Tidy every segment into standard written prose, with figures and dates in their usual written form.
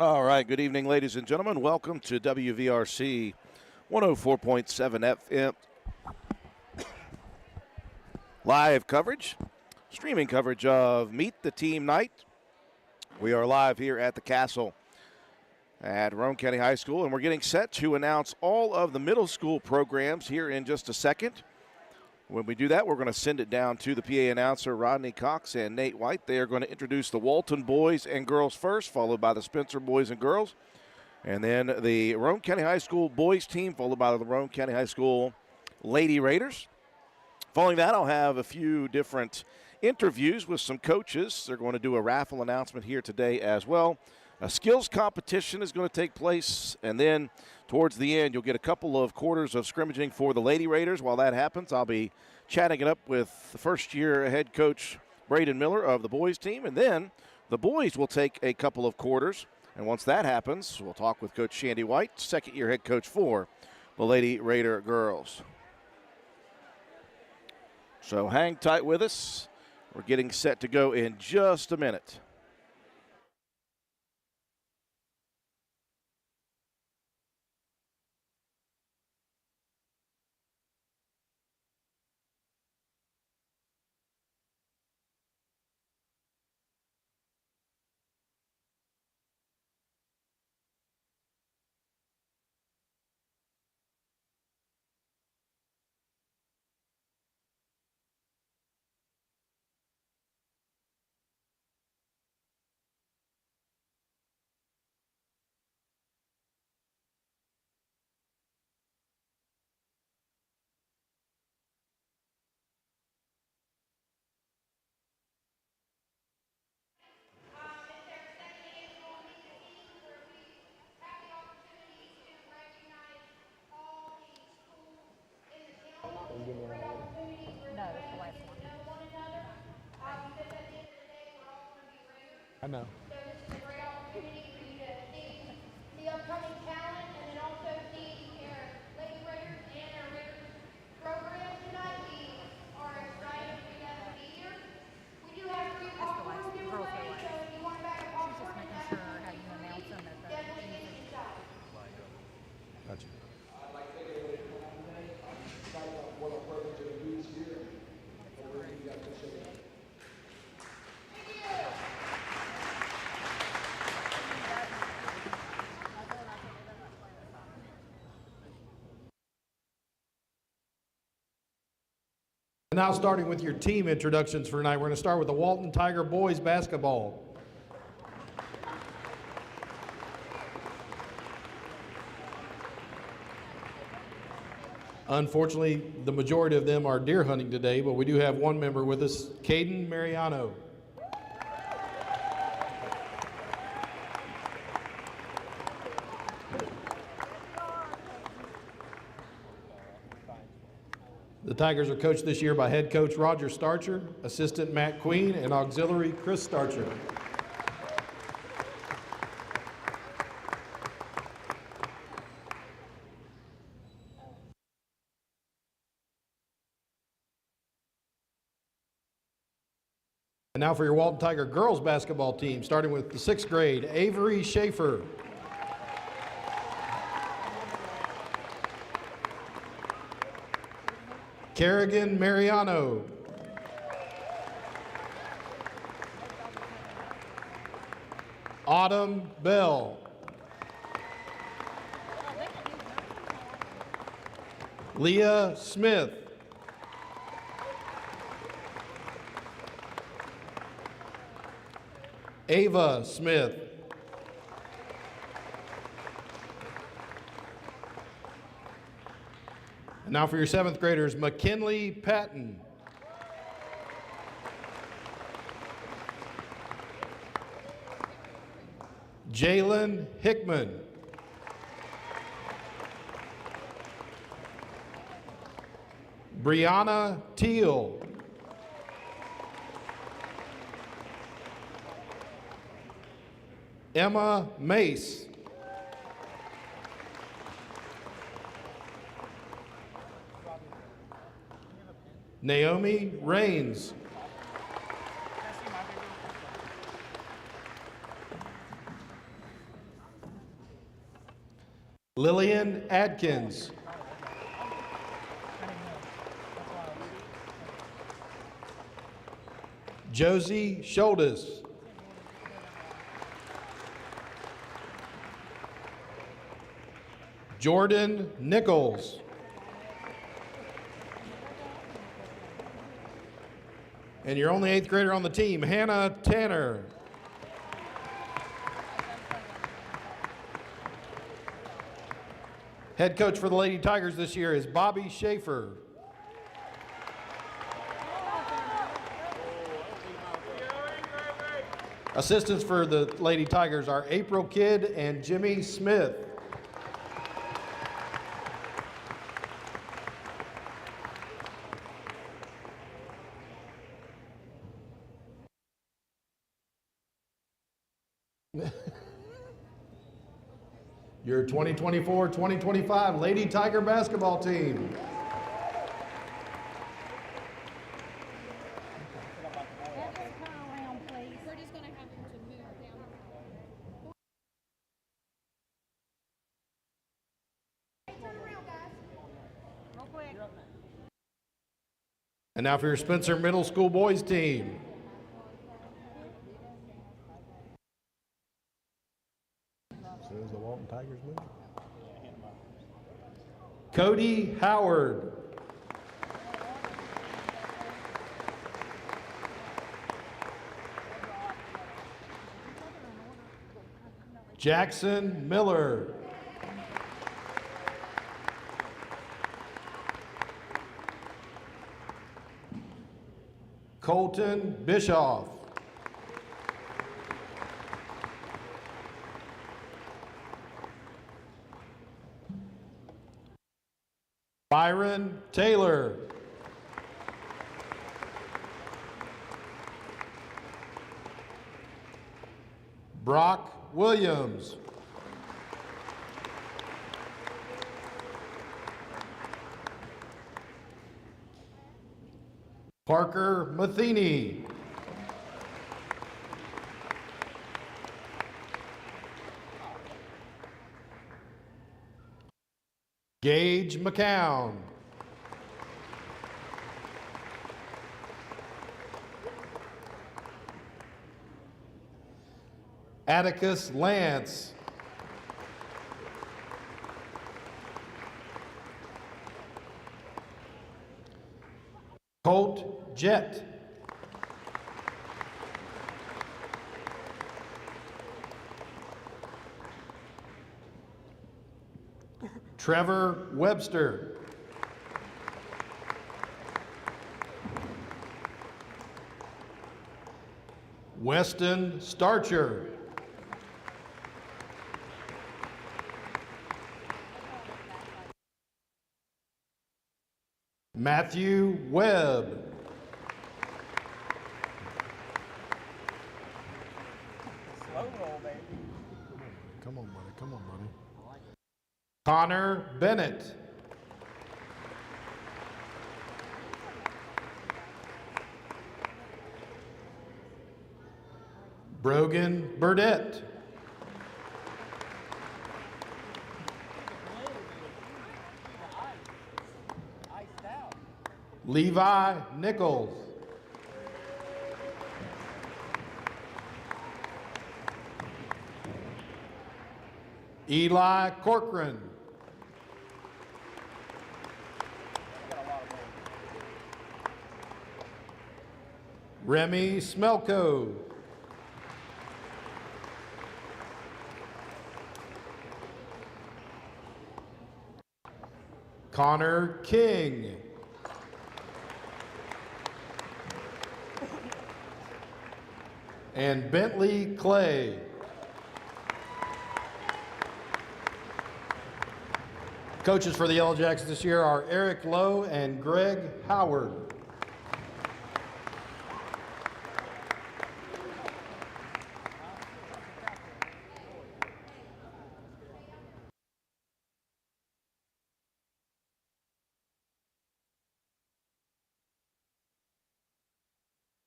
All right, good evening, ladies and gentlemen. Welcome to WVRC 104.7 FM. Live coverage, streaming coverage of Meet the Team Night. We are live here at the Castle at Roane County High School, and we're getting set to announce all of the middle school programs here in just a second. When we do that, we're going to send it down to the PA announcer, Rodney Cox and Nate White. They are going to introduce the Walton boys and girls first, followed by the Spencer boys and girls. And then the Roane County High School boys team, followed by the Roane County High School Lady Raiders. Following that, I'll have a few different interviews with some coaches. They're going to do a raffle announcement here today as well. A skills competition is going to take place, and then towards the end, you'll get a couple of quarters of scrimmaging for the Lady Raiders. While that happens, I'll be chatting it up with the first-year head coach Braden Miller of the boys team, and then the boys will take a couple of quarters. And once that happens, we'll talk with Coach Shandy White, second-year head coach for the Lady Raider girls. So hang tight with us. We're getting set to go in just a minute. I know. So this is a great opportunity for you to see the upcoming talent and then also see our Lady Raiders and our Raiders program tonight. We are excited for you guys to be here. We do have free popcorn giveaway, so if you want to bag of popcorn and that, definitely get inside. Gotcha. I'd like to thank everybody for coming today. Excited about what our programs are going to do this year. Hopefully you guys can show that. Now starting with your team introductions for tonight, we're going to start with the Walton Tiger boys basketball. Unfortunately, the majority of them are deer hunting today, but we do have one member with us, Caden Mariano. The Tigers are coached this year by head coach Roger Starcher, assistant Matt Queen, and auxiliary Chris Starcher. And now for your Walton Tiger girls basketball team, starting with the 6th grade, Avery Schaefer. Kerrigan Mariano. Autumn Bell. Leah Smith. Ava Smith. And now for your 7th graders, McKinley Patton. Jalen Hickman. Brianna Teal. Emma Mace. Naomi Rains. Lillian Adkins. Josie Schultes. Jordan Nichols. And your only 8th grader on the team, Hannah Tanner. Head coach for the Lady Tigers this year is Bobby Schaefer. Assistants for the Lady Tigers are April Kidd and Jimmy Smith. Your 2024-2025 Lady Tiger basketball team. And now for your Spencer Middle School boys team. So is the Walton Tigers move? Cody Howard. Jackson Miller. Colton Bischoff. Byron Taylor. Brock Williams. Parker Matheny. Gage McCown. Atticus Lance. Colt Jett. Trevor Webster. Weston Starcher. Matthew Webb. Come on, buddy. Come on, buddy. Connor Bennett. Brogan Burdette. Levi Nichols. Eli Corcoran. Remy Smelko. Connor King. And Bentley Clay. Coaches for the Yellow Jackets this year are Eric Lowe and Greg Howard.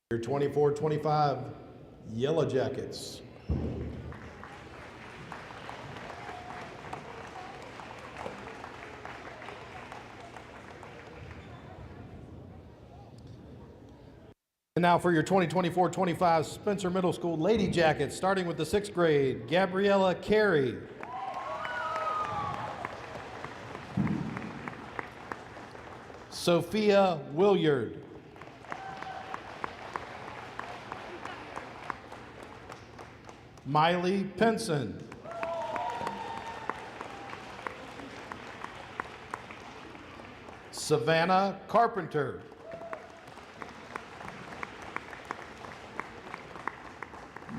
Your 24-25 Yellow Jackets. And now for your 2024-25 Spencer Middle School Lady Jackets, starting with the 6th grade, Gabriella Carey. Sophia Williard. Miley Pinson. Savannah Carpenter.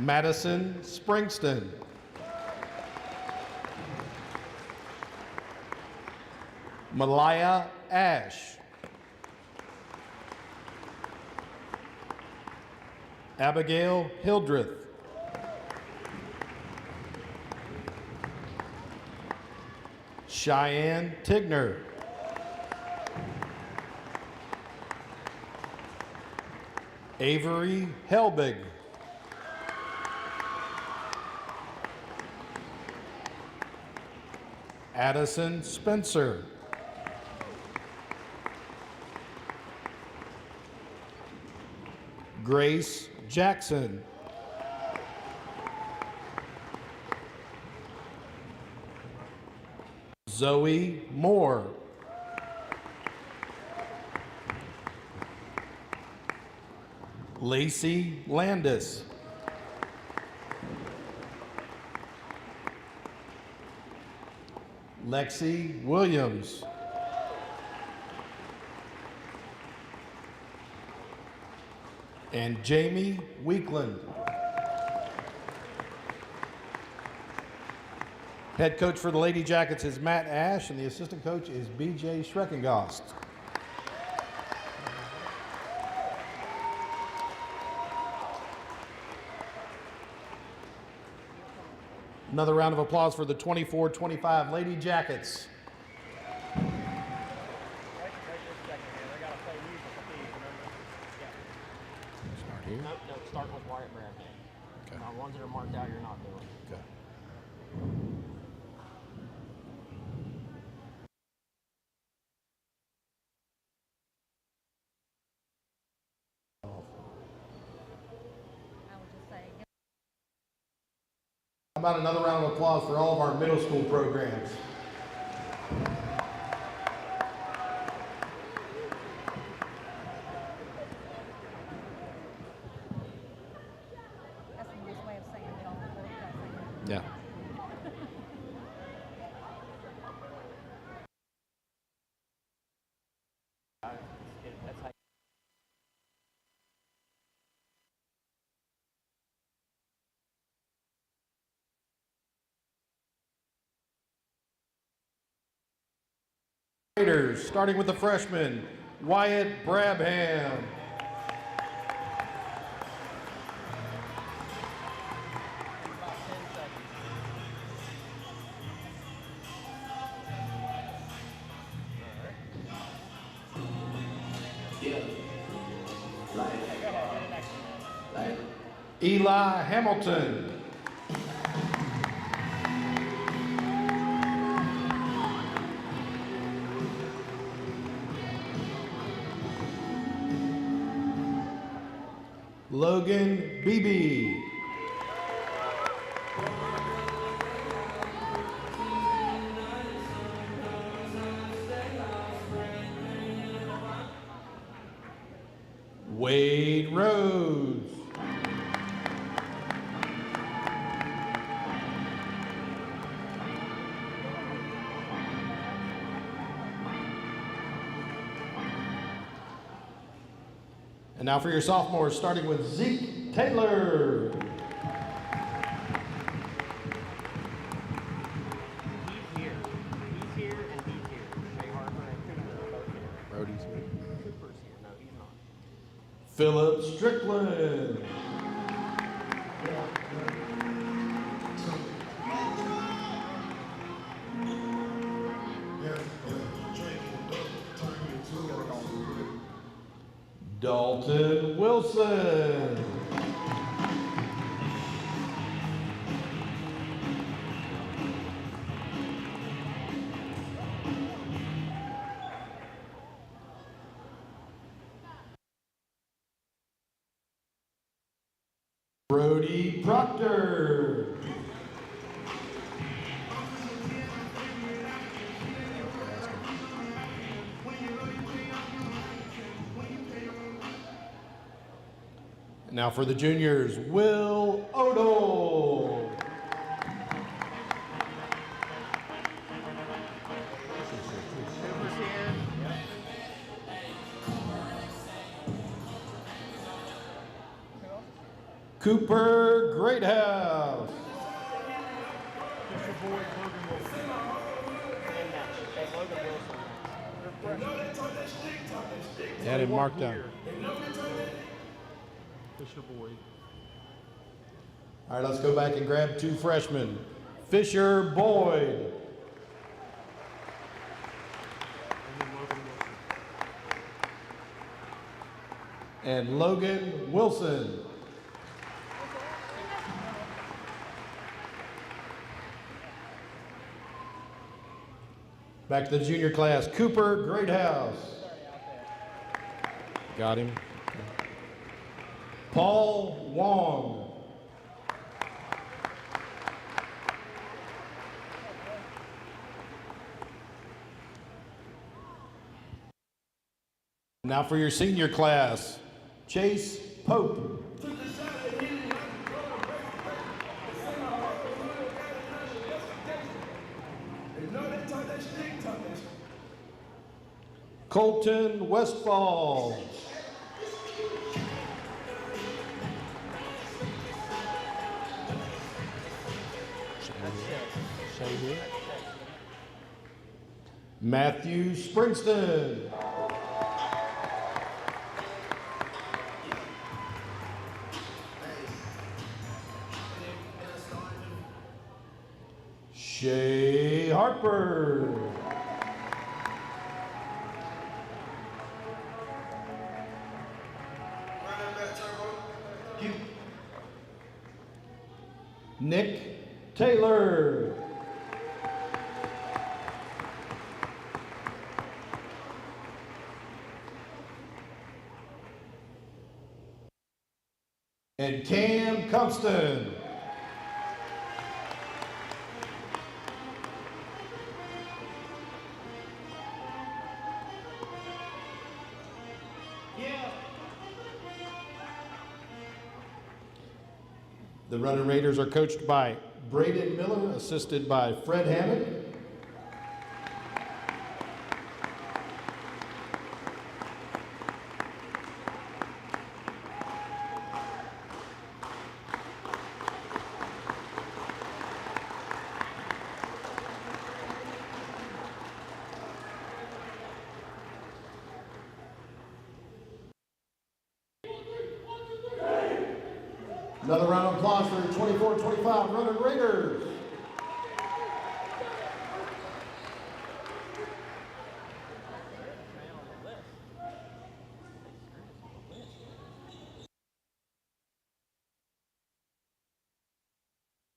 Madison Springston. Malaya Ash. Abigail Hildreth. Cheyenne Tigner. Avery Helbig. Addison Spencer. Grace Jackson. Zoe Moore. Lacey Landis. Lexi Williams. And Jamie Weekland. Head coach for the Lady Jackets is Matt Ash, and the assistant coach is BJ Schreckengost. Another round of applause for the 24-25 Lady Jackets. Start here? No, start with Wyatt Brad. Okay. Now, ones that are marked out, you're not doing. Okay. How about another round of applause for all of our middle school programs? That's the nice way of saying get off the court. Yeah. That's how Raiders, starting with the freshman, Wyatt Brabham. Eli Hamilton. Logan Beebe. Wade Rhodes. And now for your sophomores, starting with Zeke Taylor. he's here. He's here and he's here. Shay Harper and Cooper are both here. Brody's here. Cooper's here. No, he's not. Philip Strickland. Dalton Wilson. Brody Proctor. Now for the juniors, Will Odell. Cooper Greathouse. Had him marked down. Fisher Boyd. All right, let's go back and grab 2 freshmen. Fisher Boyd. And Logan Wilson. Back to the junior class, Cooper Greathouse. Got him. Paul Wong. Now for your senior class, Chase Pope. Colton Westfall. Matthew Springston. Shay Harper. Nick Taylor. And Cam Compston. The Running Raiders are coached by Braden Miller, assisted by Fred Hammond. Another round of applause for the 24-25 Running Raiders.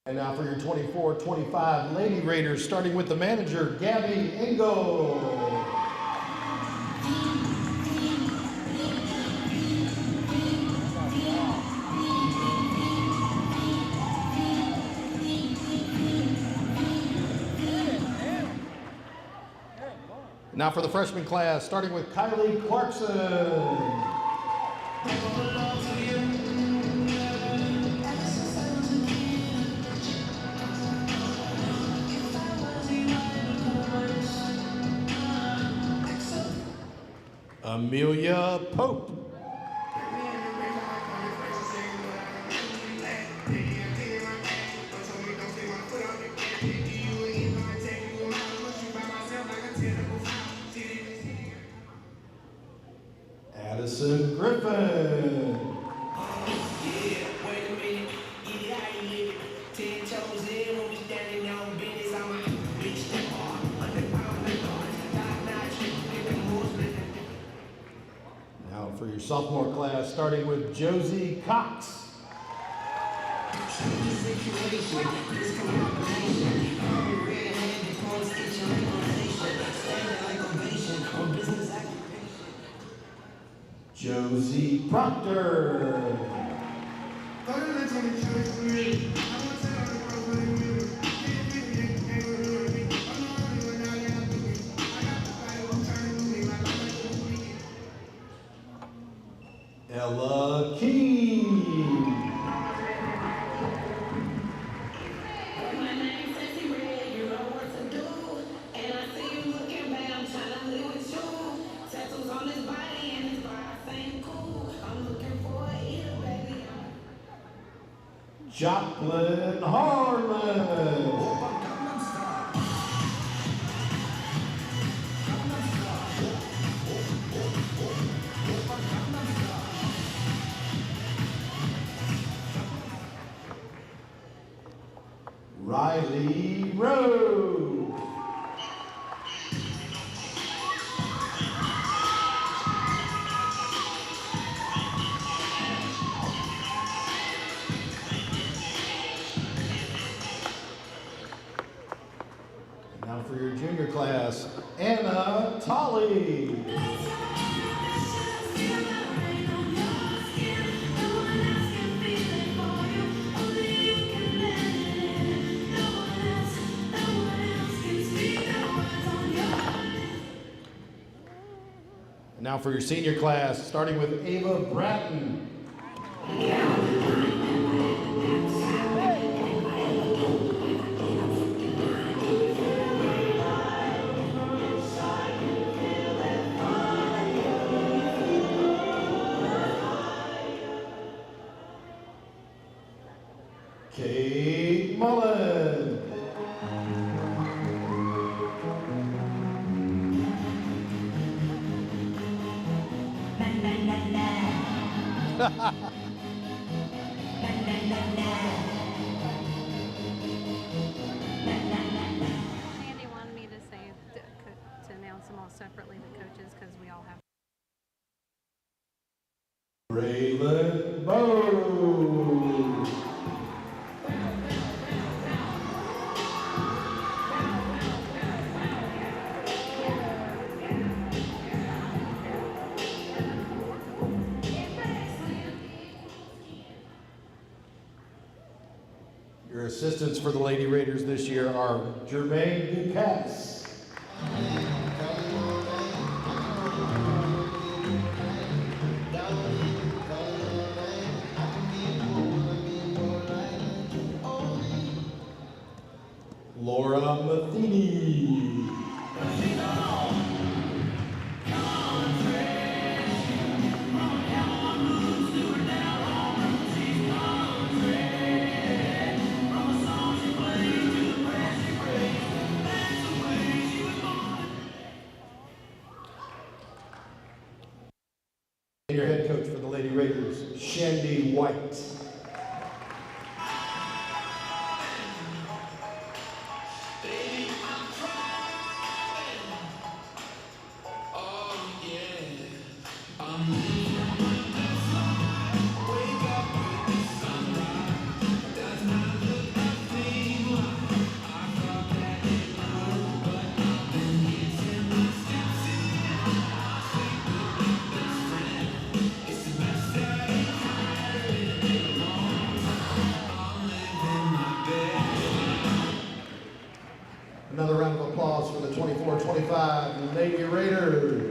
And now for your 24-25 Lady Raiders, starting with the manager, Gabby Engel. Now for the freshman class, starting with Kylie Clarkson. Amelia Pope. Addison Griffin. Now for your sophomore class, starting with Josie Cox. Josie Proctor. Ella King. Joplin Harlan. Riley Rose. Now for your junior class, Anna Tolley. Now for your senior class, starting with Ava Bratton. Kate Mullen. Sandy wanted me to say to announce them all separately, the coaches, because we all have. Braylon Bowe. Your assistants for the Lady Raiders this year are Jermaine Ducasse. Laura Matheny. And your head coach for the Lady Raiders, Shandy White. Another round of applause for the 24-25 Lady Raiders.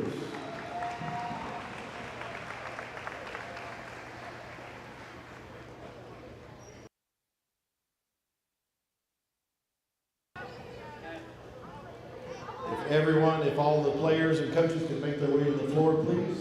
If all the players and coaches can make their way to the floor, please.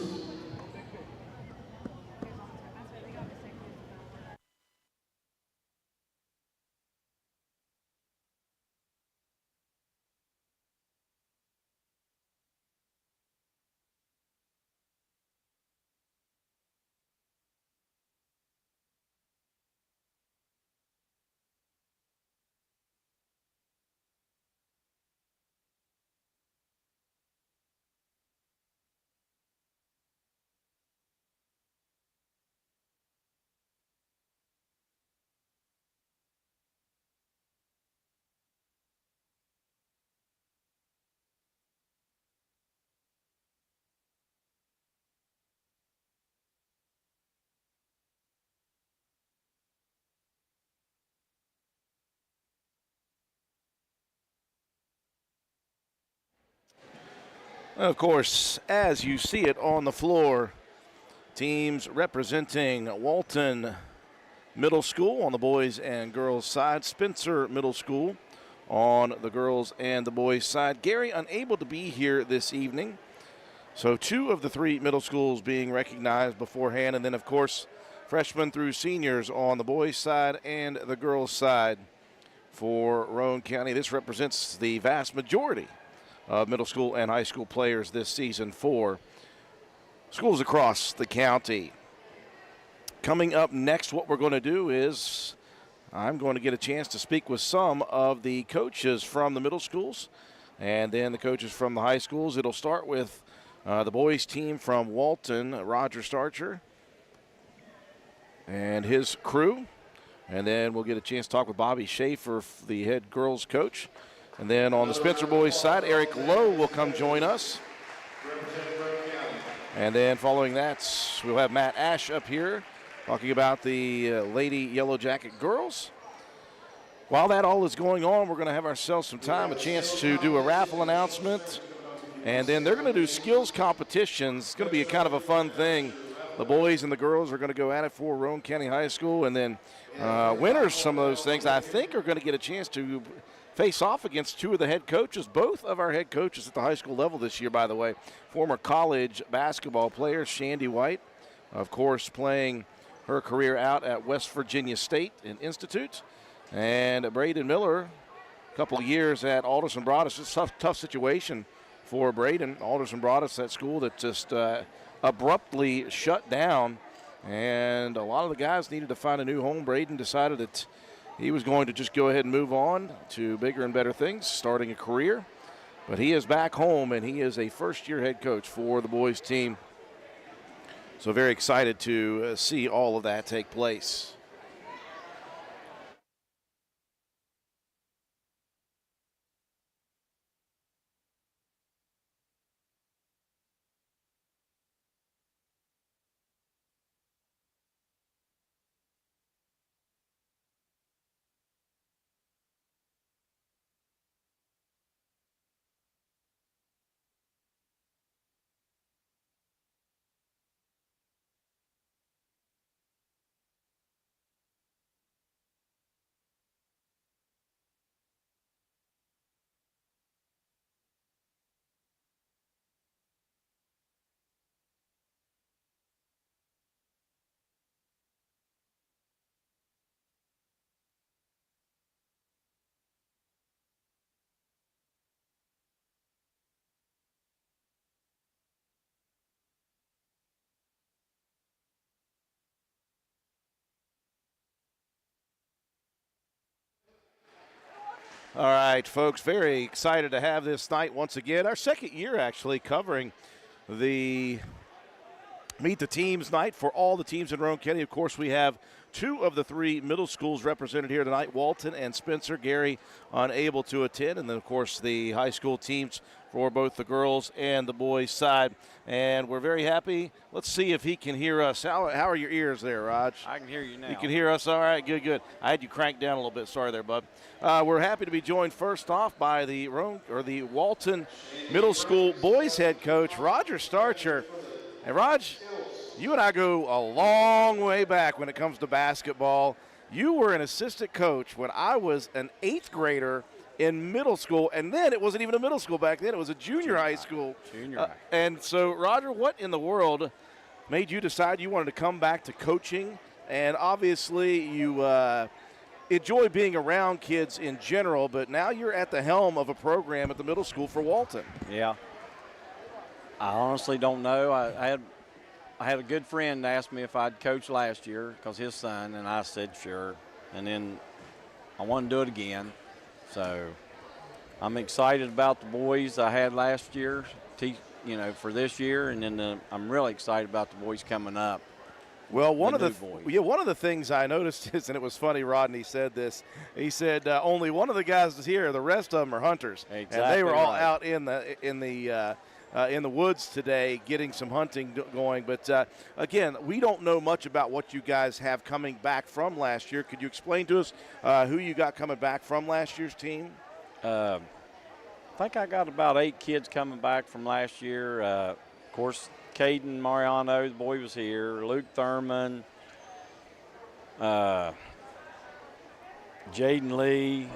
Of course, as you see it on the floor, teams representing Walton Middle School on the boys and girls side, Spencer Middle School on the girls and the boys side. Gary unable to be here this evening, so 2 of the 3 middle schools being recognized beforehand, and then of course freshmen through seniors on the boys side and the girls side for Roane County. This represents the vast majority of middle school and high school players this season for schools across the county. Coming up next, what we're going to do is I'm going to get a chance to speak with some of the coaches from the middle schools and then the coaches from the high schools. It'll start with the boys team from Walton, Roger Starcher and his crew. And then we'll get a chance to talk with Bobby Schaefer, the head girls coach. And then on the Spencer boys side, Eric Lowe will come join us. And then following that, we'll have Matt Ash up here talking about the Lady Yellow Jacket girls. While that all is going on, we're going to have ourselves some time, a chance to do a raffle announcement. And then they're going to do skills competitions. It's going to be a kind of a fun thing. The boys and the girls are going to go at it for Roane County High School. And then winners, some of those things, I think are going to get a chance to face off against 2 of the head coaches, both of our head coaches at the high school level this year, by the way. Former college basketball player Shandy White, of course, playing her career out at West Virginia State and Institute. And Braden Miller, a couple of years at Alderson Broadus. It's a tough situation for Braden. Alderson Broadus, that school that just abruptly shut down, and a lot of the guys needed to find a new home. Braden decided that he was going to just go ahead and move on to bigger and better things, starting a career. But he is back home, and he is a first-year head coach for the boys team. So very excited to see all of that take place. All right, folks, very excited to have this night once again. Our second year, actually, covering the Meet the Teams night for all the teams in Roane County. Of course, we have 2 of the 3 middle schools represented here tonight, Walton and Spencer. Gary unable to attend. And then, of course, the high school teams for both the girls and the boys side. And we're very happy. Let's see if he can hear us. How are your ears there, Raj? I can hear you now. You can hear us? All right, good. I had you cranked down a little bit. Sorry there, bud. We're happy to be joined first off by the Walton Middle School boys head coach, Roger Starcher. And Raj, you and I go a long way back when it comes to basketball. You were an assistant coach when I was an 8th grader in middle school, and then it wasn't even a middle school back then. It was a junior high school. Junior high. And so, Roger, what in the world made you decide you wanted to come back to coaching? And obviously you enjoy being around kids in general, but now you're at the helm of a program at the middle school for Walton. Yeah. I honestly don't know. I had a good friend ask me if I'd coach last year because his son, and I said sure. And then I want to do it again. So I'm excited about the boys I had last year, for this year, and then I'm really excited about the boys coming up. Well, one of the things I noticed is, and it was funny, Rodney said this. He said only one of the guys is here; the rest of them are hunters, Exactly, and they were all right. out in the woods today getting some hunting going. But again, we don't know much about what you guys have coming back from last year. Could you explain to us who you got coming back from last year's team? I think I got about 8 kids coming back from last year. Of course, Caden Mariano, the boy was here. Luke Thurman, Jaden Lee.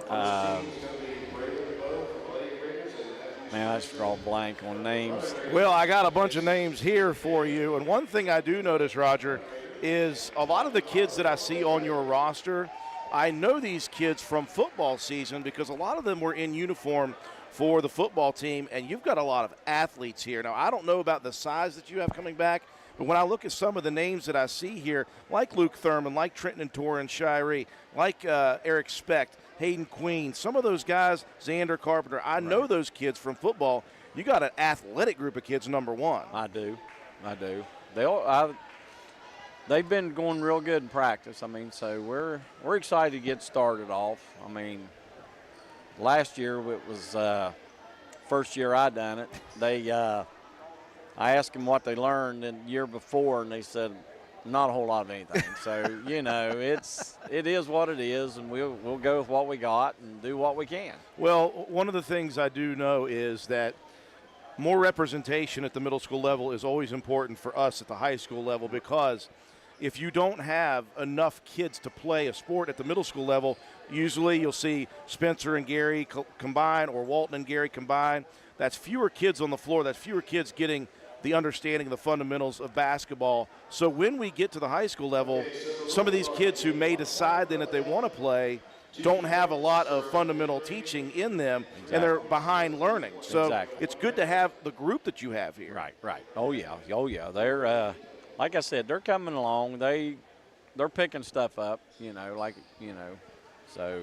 Man, I just draw a blank on names. Well, I got a bunch of names here for you, and one thing I do notice, Roger, is a lot of the kids that I see on your roster, I know these kids from football season because a lot of them were in uniform for the football team, and you've got a lot of athletes here. Now, I don't know about the size that you have coming back, but when I look at some of the names that I see here, like Luke Thurman, like Trenton Torrin, Shirey, like Eric Specht, Hayden Queen, some of those guys, Xander Carpenter, I know those kids from football. You got an athletic group of kids, number one. I do. They've been going real good in practice. I mean, so we're excited to get started off. I mean, last year it was first year I done it. I asked them what they learned the year before, and they said not a whole lot of anything. So it is what it is, and we'll go with what we got and do what we can. Well, one of the things I do know is that more representation at the middle school level is always important for us at the high school level, because if you don't have enough kids to play a sport at the middle school level, usually you'll see Spencer and Gary combine or Walton and Gary combine. That's fewer kids on the floor. That's fewer kids getting the understanding of the fundamentals of basketball. So when we get to the high school level, some of these kids who may decide then that they want to play don't have a lot of fundamental teaching in them, and they're behind learning. So it's good to have the group that you have here. Right. Oh, yeah. They're, like I said, they're coming along. They're picking stuff up, so.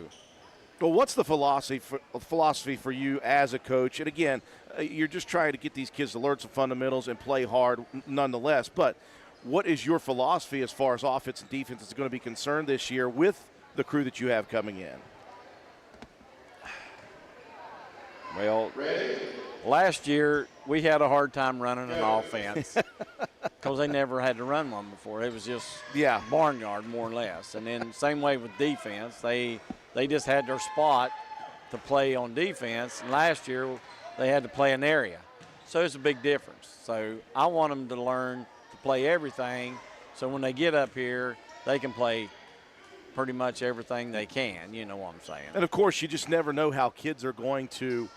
Well, what's the philosophy for you as a coach? And again, you're just trying to get these kids to learn some fundamentals and play hard nonetheless. But what is your philosophy as far as offense and defense is going to be concerned this year with the crew that you have coming in? Well, last year we had a hard time running an offense because they never had to run one before. It was just barnyard more or less. And then same way with defense. They just had their spot to play on defense. And last year they had to play an area. So it's a big difference. So I want them to learn to play everything, so when they get up here, they can play pretty much everything they can, you know what I'm saying. And, of course, you just never know how kids are going to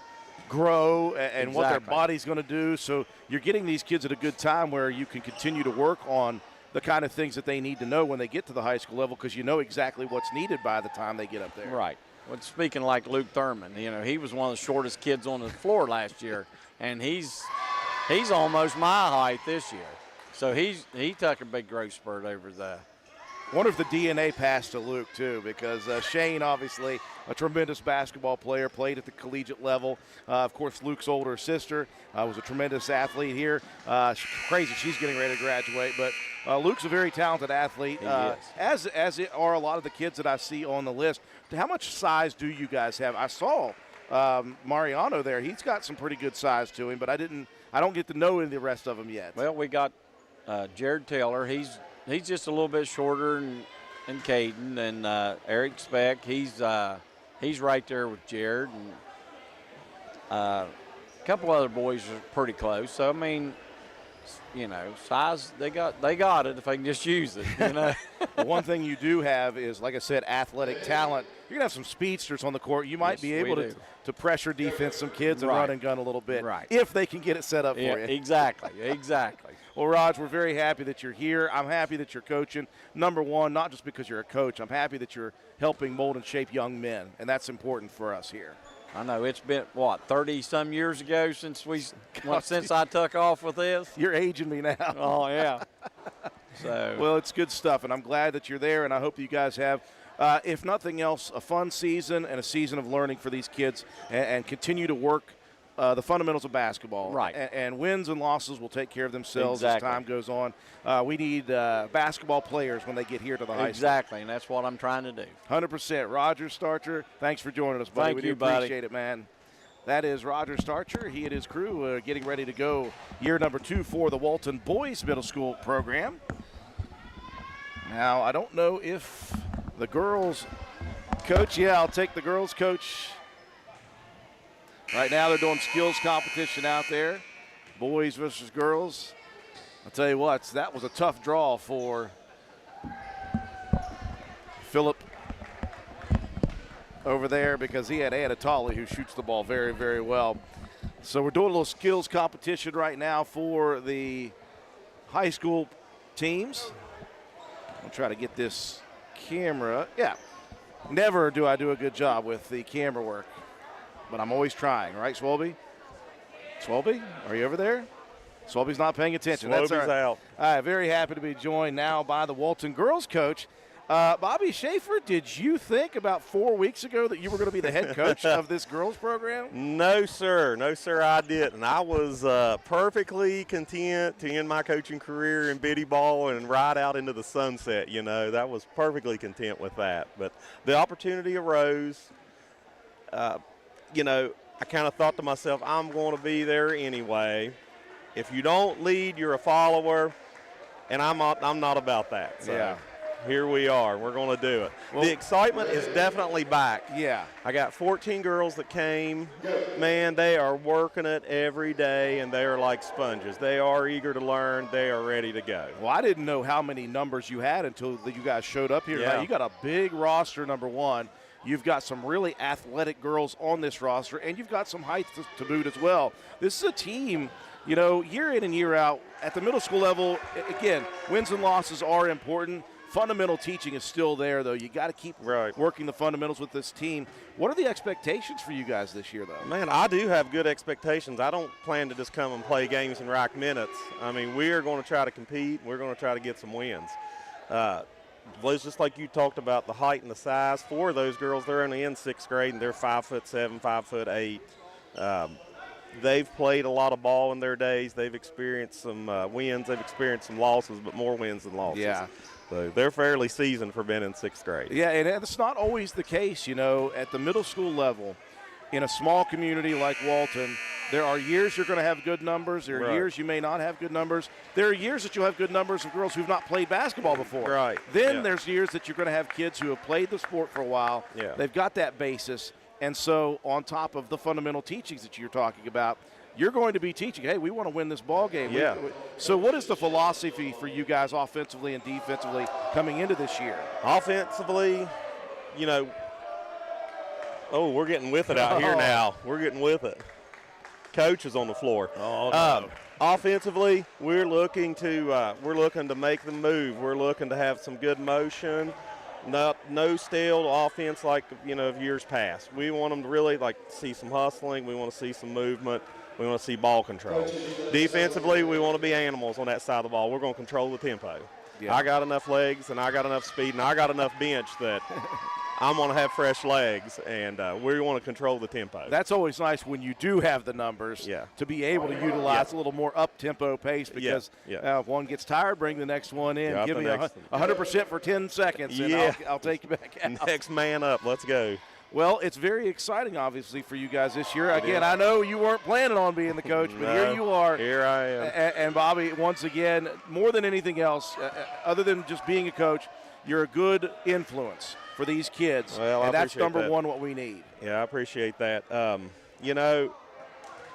grow and what their body's going to do. So you're getting these kids at a good time where you can continue to work on the kind of things that they need to know when they get to the high school level, because you know exactly what's needed by the time they get up there. Right. Well, speaking like Luke Thurman, he was one of the shortest kids on the floor last year, and he's almost my height this year. So he took a big growth spurt over the. Wonder if the DNA passed to Luke, too, because Shane, obviously, a tremendous basketball player, played at the collegiate level. Of course, Luke's older sister was a tremendous athlete here. Crazy she's getting ready to graduate, but Luke's a very talented athlete, as it are a lot of the kids that I see on the list. How much size do you guys have? I saw Mariano there. He's got some pretty good size to him, but I don't get to know the rest of them yet. Well, we got Jared Taylor. He's just a little bit shorter than Caden, and Eric Speck. He's right there with Jared, and a couple other boys are pretty close. So I mean, size they got it if they can just use it. Well, one thing you do have is, like I said, athletic talent. You're gonna have some speedsters on the court. You might be able to pressure defense some kids and run and gun a little bit, if they can get it set up for you. Exactly. Well, Raj, we're very happy that you're here. I'm happy that you're coaching. Number one, not just because you're a coach. I'm happy that you're helping mold and shape young men, and that's important for us here. I know it's been 30-some years ago since I took off with this. You're aging me now. Oh yeah. So well, it's good stuff, and I'm glad that you're there, and I hope you guys have, if nothing else, a fun season and a season of learning for these kids, and continue to work the fundamentals of basketball. Right. And wins and losses will take care of themselves as time goes on. We need basketball players when they get here to the high school. Exactly, and that's what I'm trying to do. 100%. Roger Starcher, thanks for joining us, buddy. Thank you, buddy. Appreciate it, man. That is Roger Starcher. He and his crew getting ready to go year number 2 for the Walton Boys Middle School program. Now, I don't know if the girls coach, I'll take the girls coach. Right now they're doing skills competition out there, boys versus girls. I'll tell you what, that was a tough draw for Phillip over there because he had Anatoly who shoots the ball very, very well. So we're doing a little skills competition right now for the high school teams. I'll try to get this camera. Yeah, never do I do a good job with the camera work, but I'm always trying, right, Swolby? Swolby, are you over there? Swolby's not paying attention. Swolby's That's all right. out. All right, very happy to be joined now by the Walton girls coach. Bobby Schaefer, did you think about 4 weeks ago that you were going to be the head coach of this girls program? No, sir. No, sir, I didn't. I was perfectly content to end my coaching career in biddy ball and ride out into the sunset, you know. That was perfectly content with that. But the opportunity arose. You know, I kind of thought to myself, I'm going to be there anyway. If you don't lead, you're a follower, and I'm not about that. So. Yeah. Here we are. We're going to do it. Well, the excitement is definitely back. Yeah. I got 14 girls that came. Man, they are working it every day, and they are like sponges. They are eager to learn. They are ready to go. Well, I didn't know how many numbers you had until you guys showed up here. Yeah. Now, you got a big roster, number one. You've got some really athletic girls on this roster, and you've got some height to boot as well. This is a team, you know, year in and year out. At the middle school level, again, wins and losses are important. Fundamental teaching is still there, though. You got to keep working the fundamentals with this team. What are the expectations for you guys this year, though? Man, I do have good expectations. I don't plan to just come and play games and rack minutes. I mean, we are going to try to compete. We're going to try to get some wins. Was just like you talked about, the height and the size. 4 of those girls, they're only in 6th grade, and they're 5'7", 5'8". They've played a lot of ball in their days. They've experienced some wins. They've experienced some losses, but more wins than losses. Yeah. So they're fairly seasoned for being in 6th grade. Yeah, and it's not always the case, you know, at the middle school level. In a small community like Walton, there are years you're going to have good numbers. There are years you may not have good numbers. There are years that you'll have good numbers of girls who've not played basketball before. Right. Then there's years that you're going to have kids who have played the sport for a while. Yeah. They've got that basis. And so on top of the fundamental teachings that you're talking about, you're going to be teaching, hey, we want to win this ball game. Yeah. So what is the philosophy for you guys offensively and defensively coming into this year? Offensively, you know, we're getting with it out here now. We're getting with it. Coach is on the floor. Oh, no. Offensively, we're looking to make them move. We're looking to have some good motion. No stale offense like, you know, of years past. We want them to really see some hustling. We want to see some movement. We want to see ball control. Defensively, we want to be animals on that side of the ball. We're going to control the tempo. Yeah. I got enough legs, and I got enough speed, and I got enough bench that I'm going to have fresh legs, and we want to control the tempo. That's always nice when you do have the numbers to be able to utilize a little more up-tempo pace because if one gets tired, bring the next one in. Give me 100% for 10 seconds, and I'll take you back out. Next man up. Let's go. Well, it's very exciting, obviously, for you guys this year. Again, I know you weren't planning on being the coach, but here you are. Here I am. And Bobby, once again, more than anything else, other than just being a coach, you're a good influence for these kids. Well, and that's number one what we need. Yeah, I appreciate that. You know,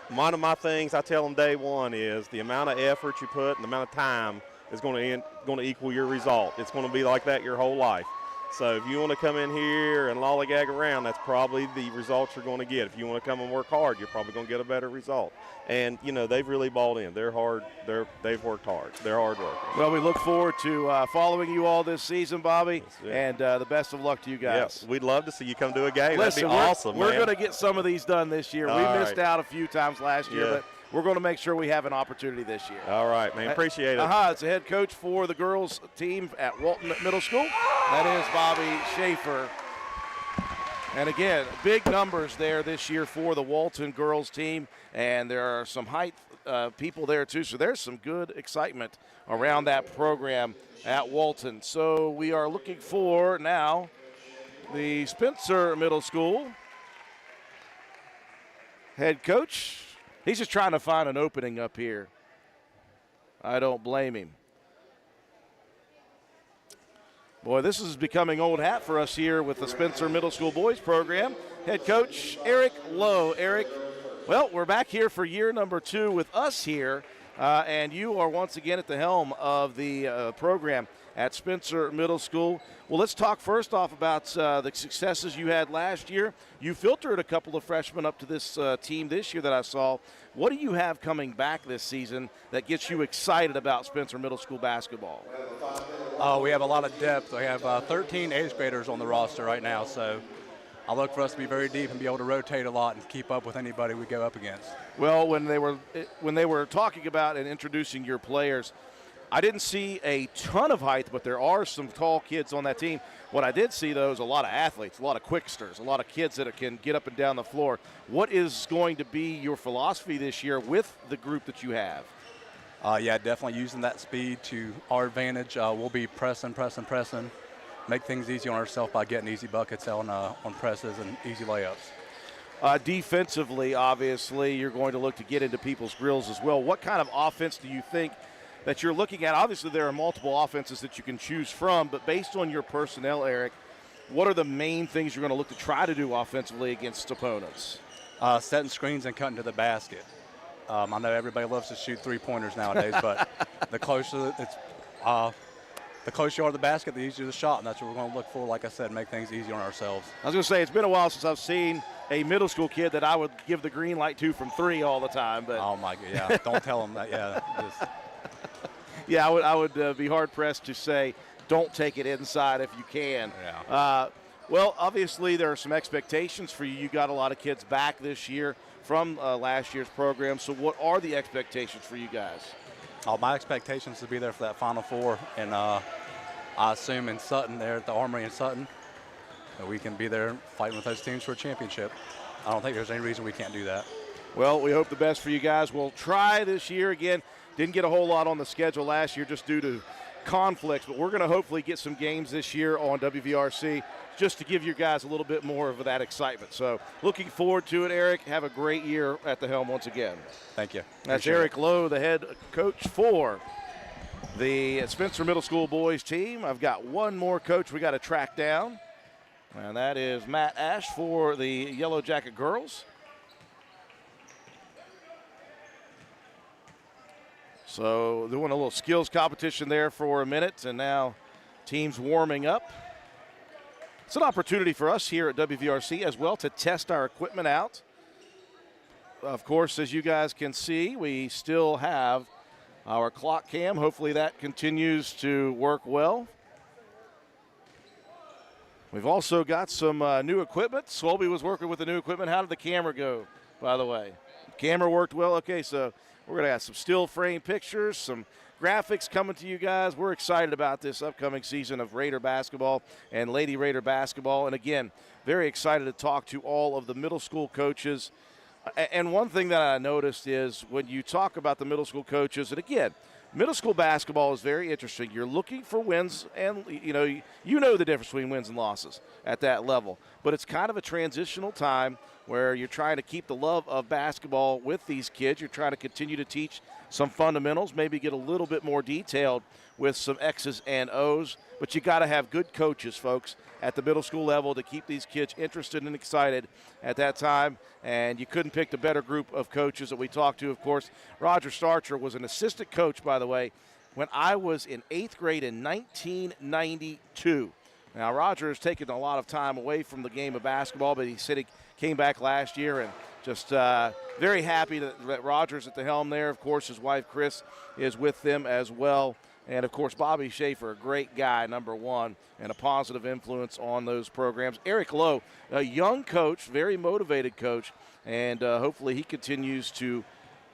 one of my things I tell them day one is the amount of effort you put and the amount of time is going to equal your result. It's going to be like that your whole life. So if you want to come in here and lollygag around, that's probably the results you're going to get. If you want to come and work hard, you're probably going to get a better result. And, you know, they've really balled in. They're hard. They've worked hard. They're hard workers. Well, we look forward to following you all this season, Bobby, and the best of luck to you guys. Yes, we'd love to see you come to a game. Listen, that'd be awesome, We're going to get some of these done this year. We missed out a few times last year, but we're going to make sure we have an opportunity this year. All right, man. Appreciate it. It's the head coach for the girls team at Walton Middle School. That is Bobby Schaefer. And again, big numbers there this year for the Walton girls team, and there are some height people there too, so there's some good excitement around that program at Walton. So we are looking for now the Spencer Middle School head coach. He's just trying to find an opening up here. I don't blame him. Boy, this is becoming old hat for us here with the Spencer Middle School boys program. Head coach Eric Lowe. Eric, Well, we're back here for year number 2 with us here, and you are once again at the helm of the program at Spencer Middle School. Well, let's talk first off about the successes you had last year. You filtered a couple of freshmen up to this team this year that I saw. What do you have coming back this season that gets you excited about Spencer Middle School basketball? We have a lot of depth. We have 13 8th graders on the roster right now, so I look for us to be very deep and be able to rotate a lot and keep up with anybody we go up against. Well, when they were talking about and introducing your players, I didn't see a ton of height, but there are some tall kids on that team. What I did see, though, is a lot of athletes, a lot of quicksters, a lot of kids that can get up and down the floor. What is going to be your philosophy this year with the group that you have? Yeah, definitely using that speed to our advantage. We'll be pressing, make things easy on ourselves by getting easy buckets on presses and easy layups. Defensively, obviously, you're going to look to get into people's grills as well. What kind of offense do you think that you're looking at? Obviously, there are multiple offenses that you can choose from, but based on your personnel, Eric, what are the main things you're going to look to try to do offensively against opponents? Setting screens and cutting to the basket. I know everybody loves to shoot three-pointers nowadays, but the closer the closer you are to the basket, the easier the shot, and that's what we're going to look for. Like I said, make things easier on ourselves. I was going to say, it's been a while since I've seen a middle school kid that I would give the green light to from 3 all the time. But oh my God, yeah, don't tell them that. Yeah, yeah, I would be hard pressed to say don't take it inside if you can. Yeah. Well, obviously there are some expectations for you. You got a lot of kids back this year from last year's program. So what are the expectations for you guys? My expectations to be there for that Final Four, and I assume in Sutton, there at the Armory in Sutton, that we can be there fighting with those teams for a championship. I don't think there's any reason we can't do that. Well, we hope the best for you guys. We'll try this year again. Didn't get a whole lot on the schedule last year just due to conflicts, but we're going to hopefully get some games this year on WVRC just to give you guys a little bit more of that excitement. So looking forward to it, Eric. Have a great year at the helm once again. Thank you. That's Eric Lowe, the head coach for the Spencer Middle School boys team. I've got one more coach we got to track down, and that is Matt Ash for the Yellow Jacket girls. So doing a little skills competition there for a minute, and now teams warming up. It's an opportunity for us here at WVRC as well to test our equipment out. Of course, as you guys can see, we still have our clock cam. Hopefully that continues to work well. We've also got some new equipment. Swolby was working with the new equipment. How did the camera go, by the way? Camera worked well? Okay, so we're going to have some still frame pictures, some graphics coming to you guys. We're excited about this upcoming season of Raider basketball and Lady Raider basketball. And again, very excited to talk to all of the middle school coaches. And one thing that I noticed is when you talk about the middle school coaches, and again, middle school basketball is very interesting. You're looking for wins, and you know the difference between wins and losses at that level. But it's kind of a transitional time where you're trying to keep the love of basketball with these kids. You're trying to continue to teach some fundamentals, maybe get a little bit more detailed with some X's and O's. But you got to have good coaches, folks, at the middle school level to keep these kids interested and excited at that time. And you couldn't pick a better group of coaches that we talked to. Of course, Roger Starcher was an assistant coach, by the way, when I was in 8th grade in 1992. Now, Roger has taken a lot of time away from the game of basketball, but he said he came back last year, and just very happy that Roger's at the helm there. Of course, his wife, Chris, is with them as well. And, of course, Bobby Schaefer, a great guy, number one, and a positive influence on those programs. Eric Lowe, a young coach, very motivated coach, and hopefully he continues to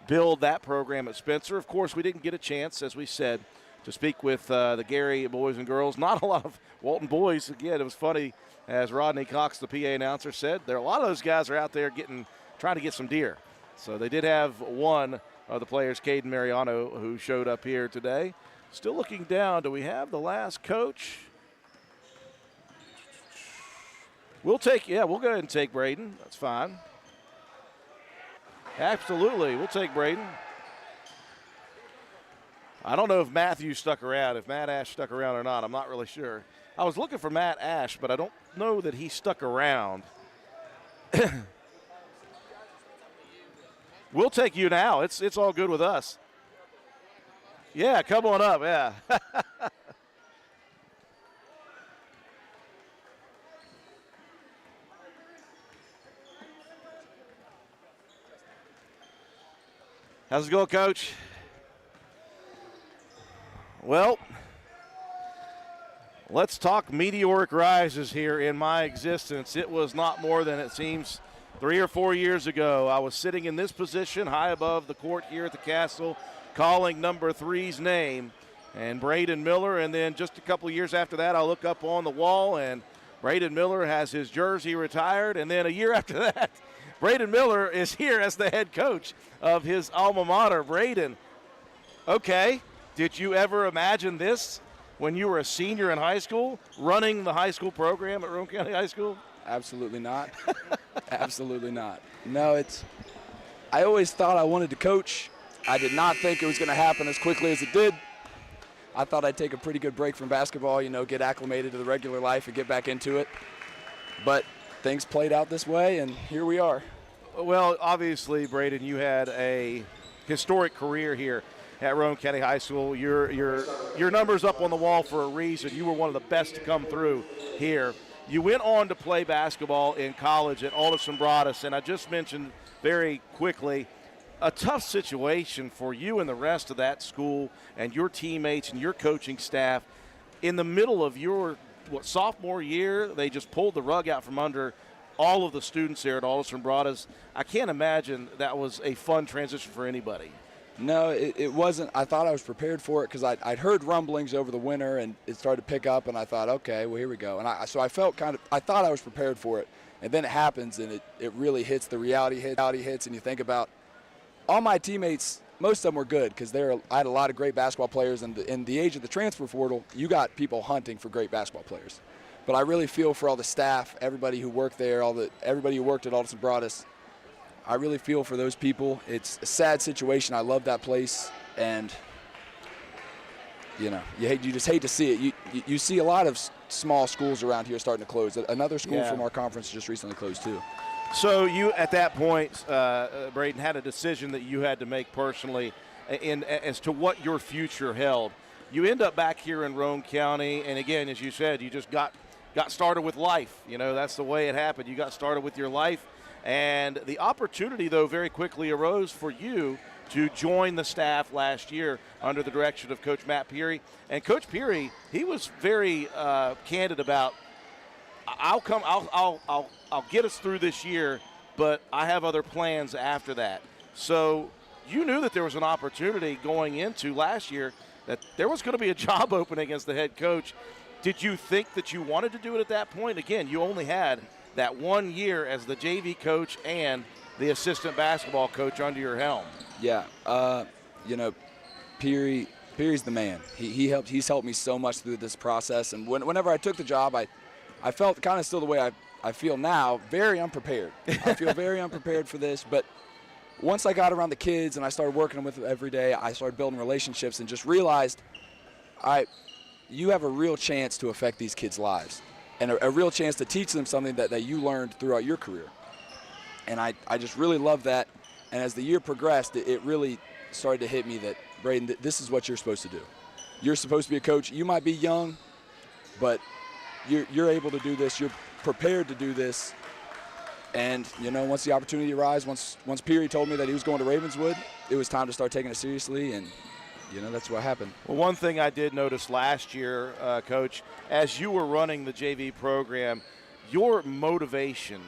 build that program at Spencer. Of course, we didn't get a chance, as we said, to speak with the Gary boys and girls. Not a lot of Walton boys. Again, it was funny, as Rodney Cox, the PA announcer, said, a lot of those guys are out there trying to get some deer. So they did have one of the players, Caden Mariano, who showed up here today. Still looking down. Do we have the last coach? We'll go ahead and take Braden. That's fine. Absolutely, we'll take Braden. I don't know if Matthew stuck around, if Matt Ash stuck around or not. I'm not really sure. I was looking for Matt Ash, but I don't know that he stuck around. We'll take you now. It's all good with us. Yeah, come on up. Yeah. How's it going, Coach? Well, let's talk meteoric rises here in my existence. It was not more than, it seems, 3 or 4 years ago. I was sitting in this position high above the court here at the Castle, calling number 3's name, and Braden Miller. And then just a couple of years after that, I look up on the wall, and Braden Miller has his jersey retired. And then a year after that, Braden Miller is here as the head coach of his alma mater. Braden, okay, did you ever imagine this when you were a senior in high school, running the high school program at Rome County High School? Absolutely not. Absolutely not. No, I always thought I wanted to coach. I did not think it was going to happen as quickly as it did. I thought I'd take a pretty good break from basketball, get acclimated to the regular life and get back into it. But things played out this way, and here we are. Well, obviously, Braden, you had a historic career here at Rome County High School. Your number's up on the wall for a reason. You were one of the best to come through here. You went on to play basketball in college at Alderson Broaddus, and I just mentioned very quickly a tough situation for you and the rest of that school and your teammates and your coaching staff. In the middle of your sophomore year, they just pulled the rug out from under all of the students there at Alderson Broaddus. I can't imagine that was a fun transition for anybody. No, it wasn't. I thought I was prepared for it because I'd heard rumblings over the winter, and it started to pick up, and I thought, okay, well, here we go. And so I felt I thought I was prepared for it. And then it happens, and it really hits, the reality hits, and you think about all my teammates. Most of them were good because I had a lot of great basketball players, and in the age of the transfer portal, you got people hunting for great basketball players. But I really feel for all the staff, everybody who worked there, everybody who worked at Alderson Broaddus. I really feel for those people. It's a sad situation. I love that place, and you just hate to see it. You see a lot of small schools around here starting to close. Another school from our conference just recently closed too. So you, at that point, Braden, had a decision that you had to make personally as to what your future held. You end up back here in Rome County, and again, as you said, you just got started with life. That's the way it happened. You got started with your life. And the opportunity, though, very quickly arose for you to join the staff last year under the direction of Coach Matt Peary. And Coach Peary, he was very candid about, I'll get us through this year, but I have other plans after that. So you knew that there was an opportunity going into last year that there was going to be a job opening as the head coach. Did you think that you wanted to do it at that point? Again, you only had that 1 year as the JV coach and the assistant basketball coach under your helm. Yeah, Peary's the man. He's helped me so much through this process. And whenever I took the job, I felt kind of still the way I feel now, very unprepared. I feel very unprepared for this. But once I got around the kids and I started working with them every day, I started building relationships and just realized you have a real chance to affect these kids' lives and a real chance to teach them something that you learned throughout your career. And I just really love that. And as the year progressed, it really started to hit me that, Braden, this is what you're supposed to do. You're supposed to be a coach. You might be young, but you're able to do this. You're prepared to do this. And, once the opportunity arose, once Peary told me that he was going to Ravenswood, it was time to start taking it seriously, and, that's what happened. Well, one thing I did notice last year, Coach, as you were running the JV program, your motivation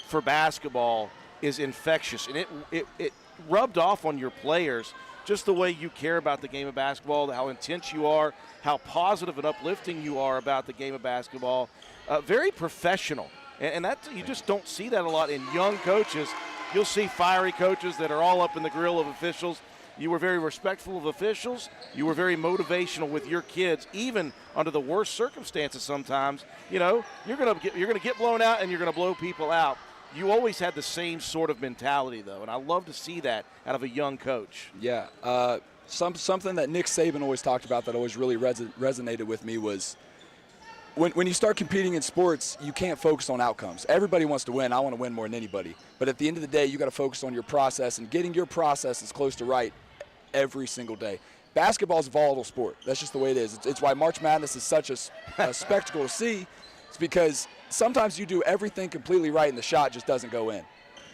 for basketball is infectious, and it rubbed off on your players, just the way you care about the game of basketball, how intense you are, how positive and uplifting you are about the game of basketball. Very professional, and that you just don't see that a lot in young coaches. You'll see fiery coaches that are all up in the grill of officials. You were very respectful of officials. You were very motivational with your kids, even under the worst circumstances sometimes. You're gonna get blown out, and you're gonna blow people out. You always had the same sort of mentality, though, and I love to see that out of a young coach. Yeah, something that Nick Saban always talked about that always really resonated with me was when you start competing in sports, you can't focus on outcomes. Everybody wants to win. I want to win more than anybody. But at the end of the day, you got to focus on your process and getting your process as close to right every single day. Basketball is a volatile sport. That's just the way it is. It's why March Madness is such a spectacle to see. It's because sometimes you do everything completely right and the shot just doesn't go in.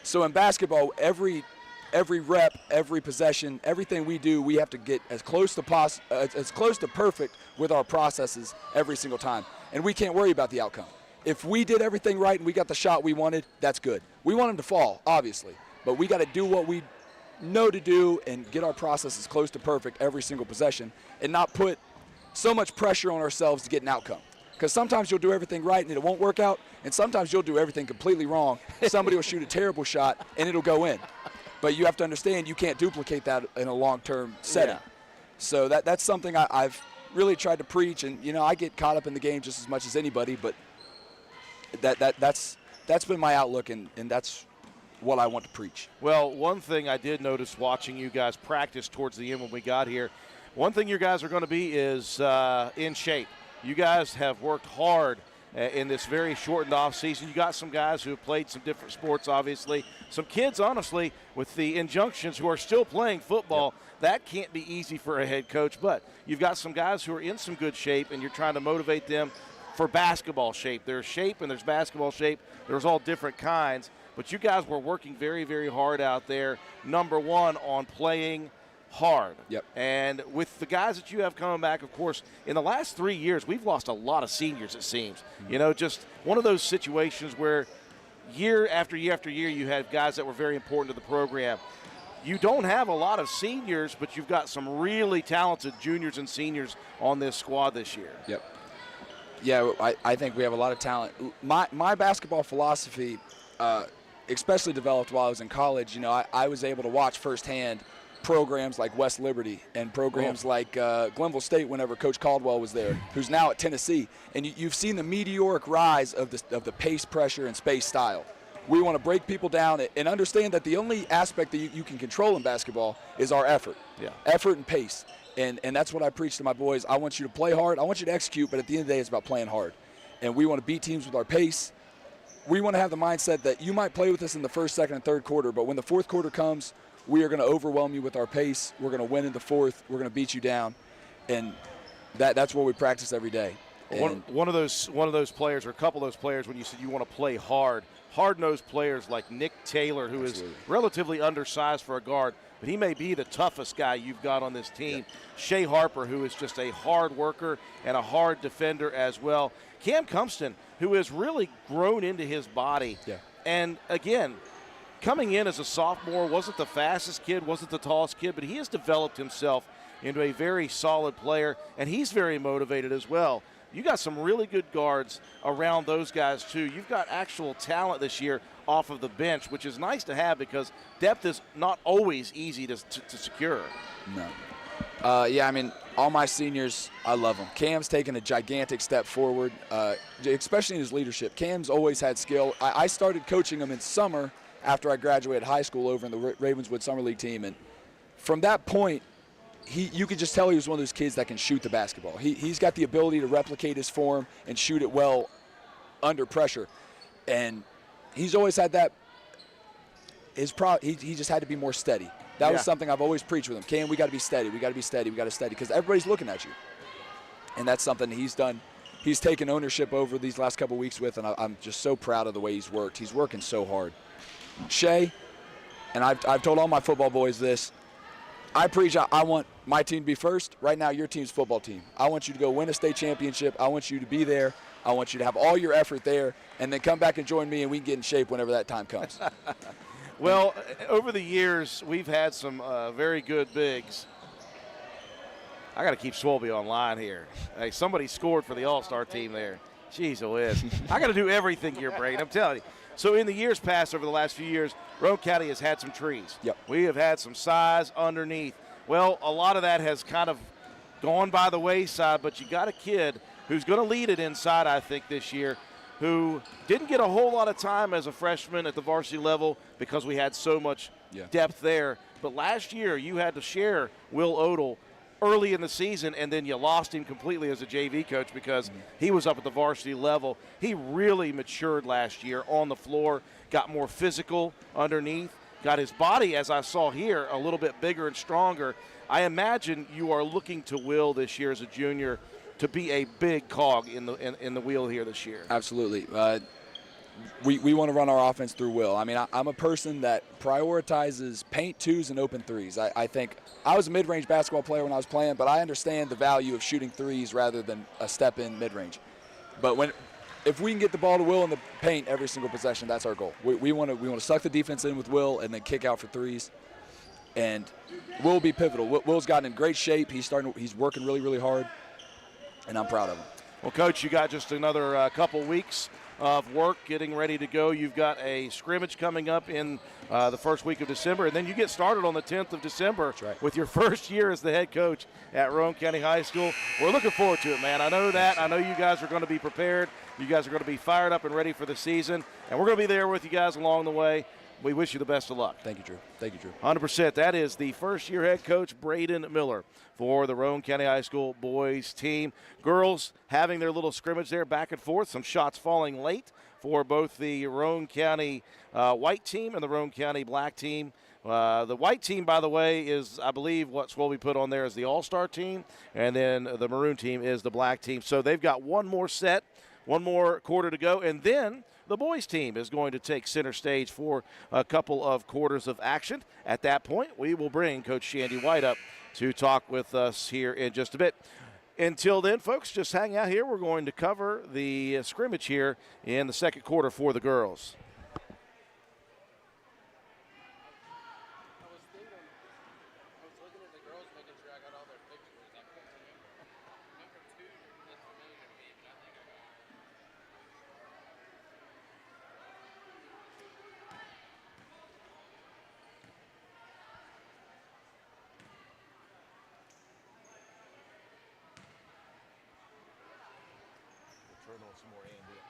So in basketball, every rep, every possession, everything we do, we have to get as close to perfect with our processes every single time. And we can't worry about the outcome. If we did everything right and we got the shot we wanted, that's good. We want him to fall, obviously, but we got to do what we know to do and get our processes close to perfect every single possession and not put so much pressure on ourselves to get an outcome. Because sometimes you'll do everything right and it won't work out, and sometimes you'll do everything completely wrong. Somebody will shoot a terrible shot and it'll go in. But you have to understand you can't duplicate that in a long-term setting. Yeah. So that's something I've really tried to preach, and I get caught up in the game just as much as anybody, but that's been my outlook, and that's what I want to preach. Well, one thing I did notice watching you guys practice towards the end when we got here, one thing you guys are going to be is in shape. You guys have worked hard in this very shortened off season. You got some guys who have played some different sports, obviously. Some kids, honestly, with the injunctions who are still playing football. Yep. That can't be easy for a head coach, but you've got some guys who are in some good shape, and you're trying to motivate them for basketball shape. There's shape and there's basketball shape. There's all different kinds, but you guys were working very, very hard out there, number one, on playing hard. Yep. And with the guys that you have coming back, of course, in the last 3 years, we've lost a lot of seniors, it seems. Mm-hmm. Just one of those situations where year after year after year you had guys that were very important to the program. You don't have a lot of seniors, but you've got some really talented juniors and seniors on this squad this year. Yep. Yeah, I think we have a lot of talent. My basketball philosophy, especially developed while I was in college, I was able to watch firsthand programs like West Liberty and programs like Glenville State whenever Coach Caldwell was there, who's now at Tennessee. And you've seen the meteoric rise of the pace, pressure, and space style. We want to break people down and understand that the only aspect that you can control in basketball is our effort. Yeah. Effort and pace. And that's what I preach to my boys. I want you to play hard. I want you to execute, but at the end of the day, it's about playing hard. And we want to beat teams with our pace. We want to have the mindset that you might play with us in the first, second, and third quarter, but when the fourth quarter comes, we are going to overwhelm you with our pace. We're going to win in the fourth. We're going to beat you down. And that's what we practice every day. One of those players, or a couple of those players, when you said you want to play hard-nosed players like Nick Taylor, who Absolutely. is relatively undersized for a guard, but he may be the toughest guy you've got on this team. Yep. Shea Harper, who is just a hard worker and a hard defender as well. Cam Cumston, who has really grown into his body. Yeah. And, again, coming in as a sophomore, wasn't the fastest kid, wasn't the tallest kid, but he has developed himself into a very solid player, and he's very motivated as well. You got some really good guards around those guys, too. You've got actual talent this year off of the bench, which is nice to have because depth is not always easy to secure. No. Yeah, I mean, all my seniors, I love them. Cam's taken a gigantic step forward, especially in his leadership. Cam's always had skill. I started coaching him in summer after I graduated high school over in the Ravenswood Summer League team. And from that point, you could just tell he was one of those kids that can shoot the basketball. He's got the ability to replicate his form and shoot it well under pressure. And he's always had that. He just had to be more steady. That was something I've always preached with him. Cam, we got to be steady. We got to be steady. We got to steady because everybody's looking at you. And that's something he's done. He's taken ownership over these last couple weeks with, and I'm just so proud of the way he's worked. He's working so hard. Shea, and I've told all my football boys this, I preach I want my team to be first. Right now, your team's football team. I want you to go win a state championship. I want you to be there. I want you to have all your effort there, and then come back and join me, and we can get in shape whenever that time comes. Well, over the years, we've had some very good bigs. I got to keep Swolby on line here. Hey, somebody scored for the All-Star team there. Jeez Louise. I got to do everything here, Braden. I'm telling you. So in the years past, over the last few years, Roane County has had some trees. Yep. We have had some size underneath. Well, a lot of that has kind of gone by the wayside, but you got a kid who's going to lead it inside, I think, this year, who didn't get a whole lot of time as a freshman at the varsity level because we had so much depth there. But last year, you had to share Will Odell early in the season, and then you lost him completely as a JV coach because he was up at the varsity level. He really matured last year on the floor, got more physical underneath, got his body, as I saw here, a little bit bigger and stronger. I imagine you are looking to Will this year as a junior to be a big cog in the wheel here this year. Absolutely. We want to run our offense through Will. I mean, I'm a person that prioritizes paint twos and open threes. I think I was a mid-range basketball player when I was playing, but I understand the value of shooting threes rather than a step-in mid-range. But if we can get the ball to Will in the paint every single possession, that's our goal. We want to suck the defense in with Will and then kick out for threes. And Will will be pivotal. Will's gotten in great shape. He's working really, really hard, and I'm proud of him. Well, Coach, you got just another couple weeks of work getting ready to go. You've got a scrimmage coming up in the first week of December, and then you get started on the 10th of December with your first year as the head coach at Roane County High School. We're looking forward to it, man. I know that. I know you guys are going to be prepared. You guys are going to be fired up and ready for the season, and we're going to be there with you guys along the way. We wish you the best of luck. Thank you, Drew. Thank you, Drew. 100%. That is the first-year head coach, Braden Miller, for the Roane County High School boys team. Girls having their little scrimmage there back and forth. Some shots falling late for both the Roane County white team and the Roane County black team. The white team, by the way, is, I believe, what Swolby put on there is the all-star team, and then the maroon team is the black team. So they've got one more set, one more quarter to go, and then the boys team is going to take center stage for a couple of quarters of action. At that point, we will bring Coach Shandy White up to talk with us here in just a bit. Until then, folks, just hang out here. We're going to cover the scrimmage here in the second quarter for the girls. Turn on some more ambient.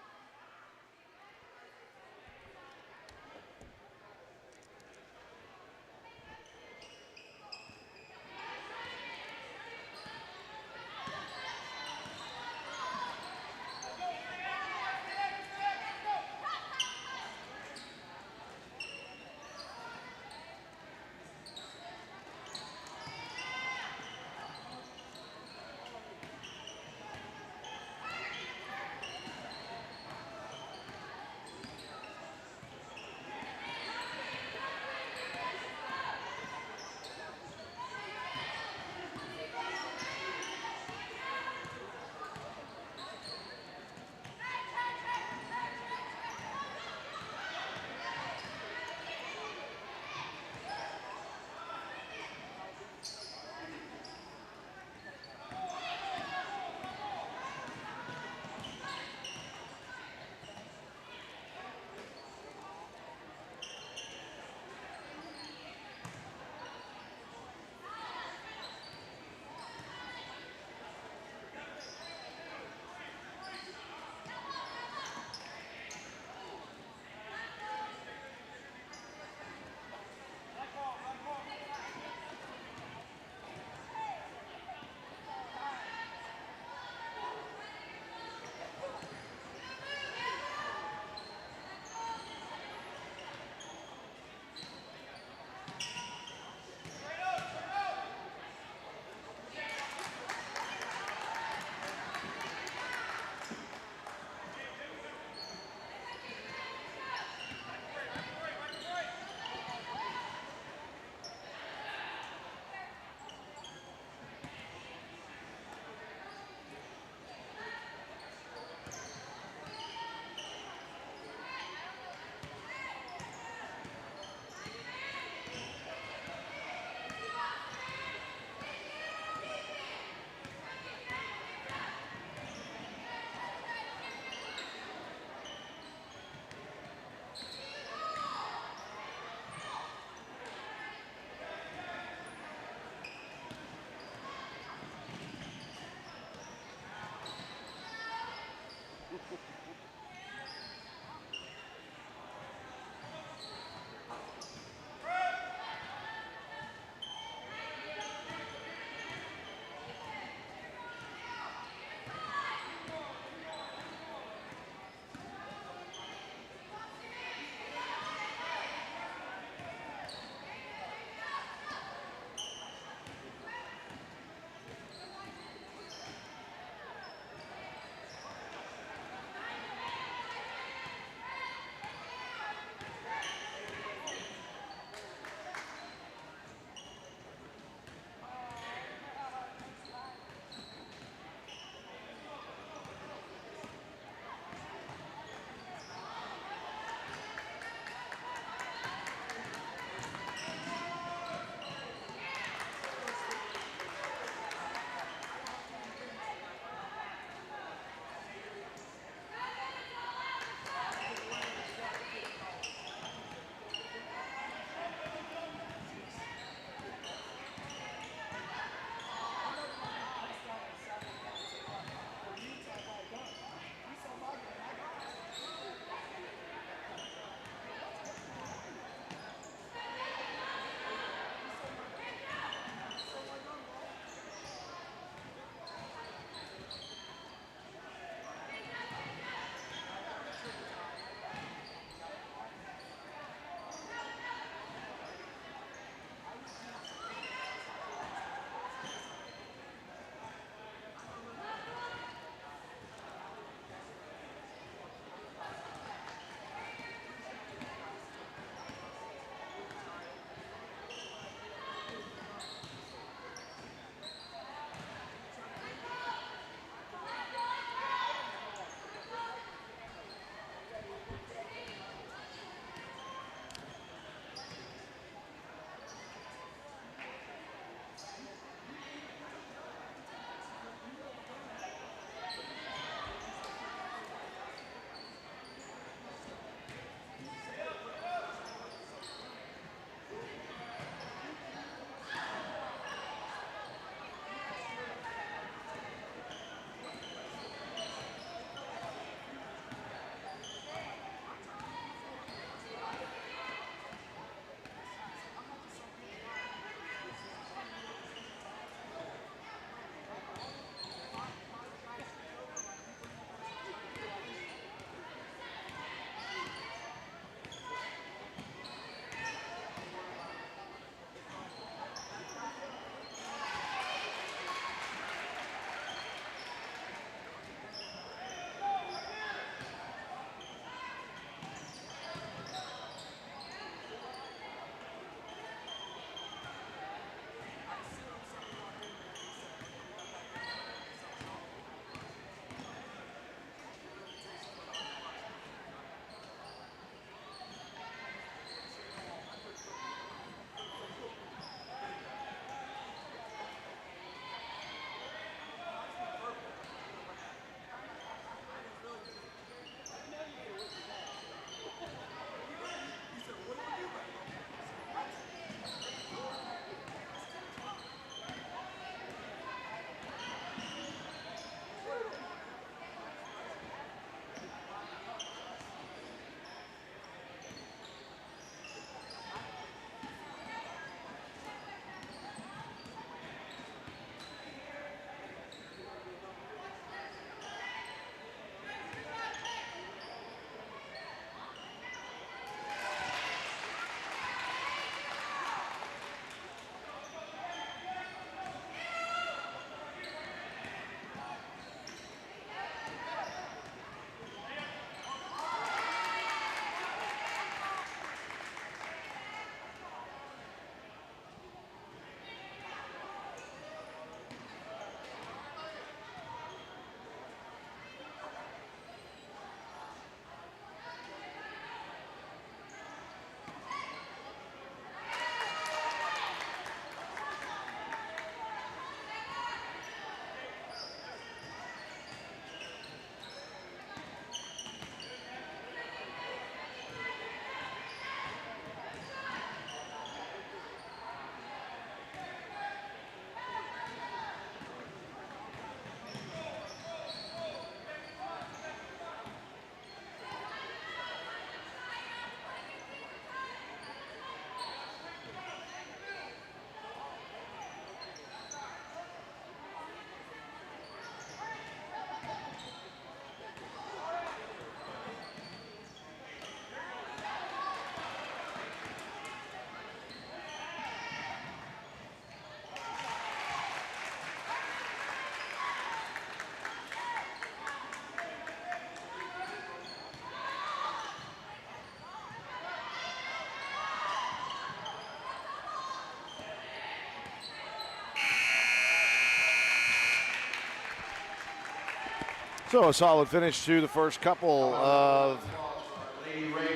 So a solid finish to the first couple of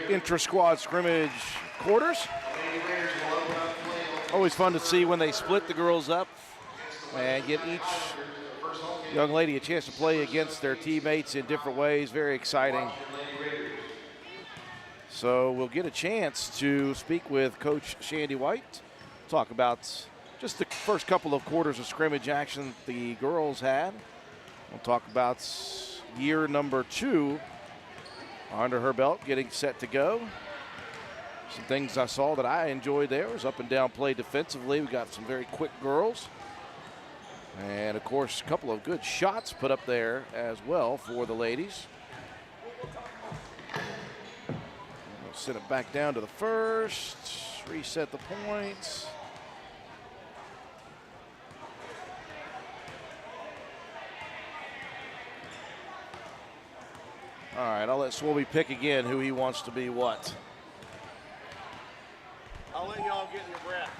intra-squad scrimmage quarters. Always fun to see when they split the girls up and get each young lady a chance to play against their teammates in different ways. Very exciting. So we'll get a chance to speak with Coach Shandy White, talk about just the first couple of quarters of scrimmage action the girls had. We'll talk about year number 2 under her belt, getting set to go. Some things I saw that I enjoyed there was up and down play defensively. We got some very quick girls. And, of course, a couple of good shots put up there as well for the ladies. We'll send it back down to the first, reset the points. All right, I'll let Swolby pick again who he wants to be what. I'll let you all get your breath.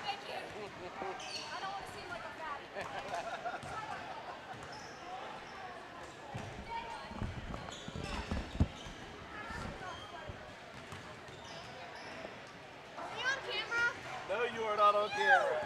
Thank you. I don't want to seem like a fatty. Are you on camera? No, you are not on camera.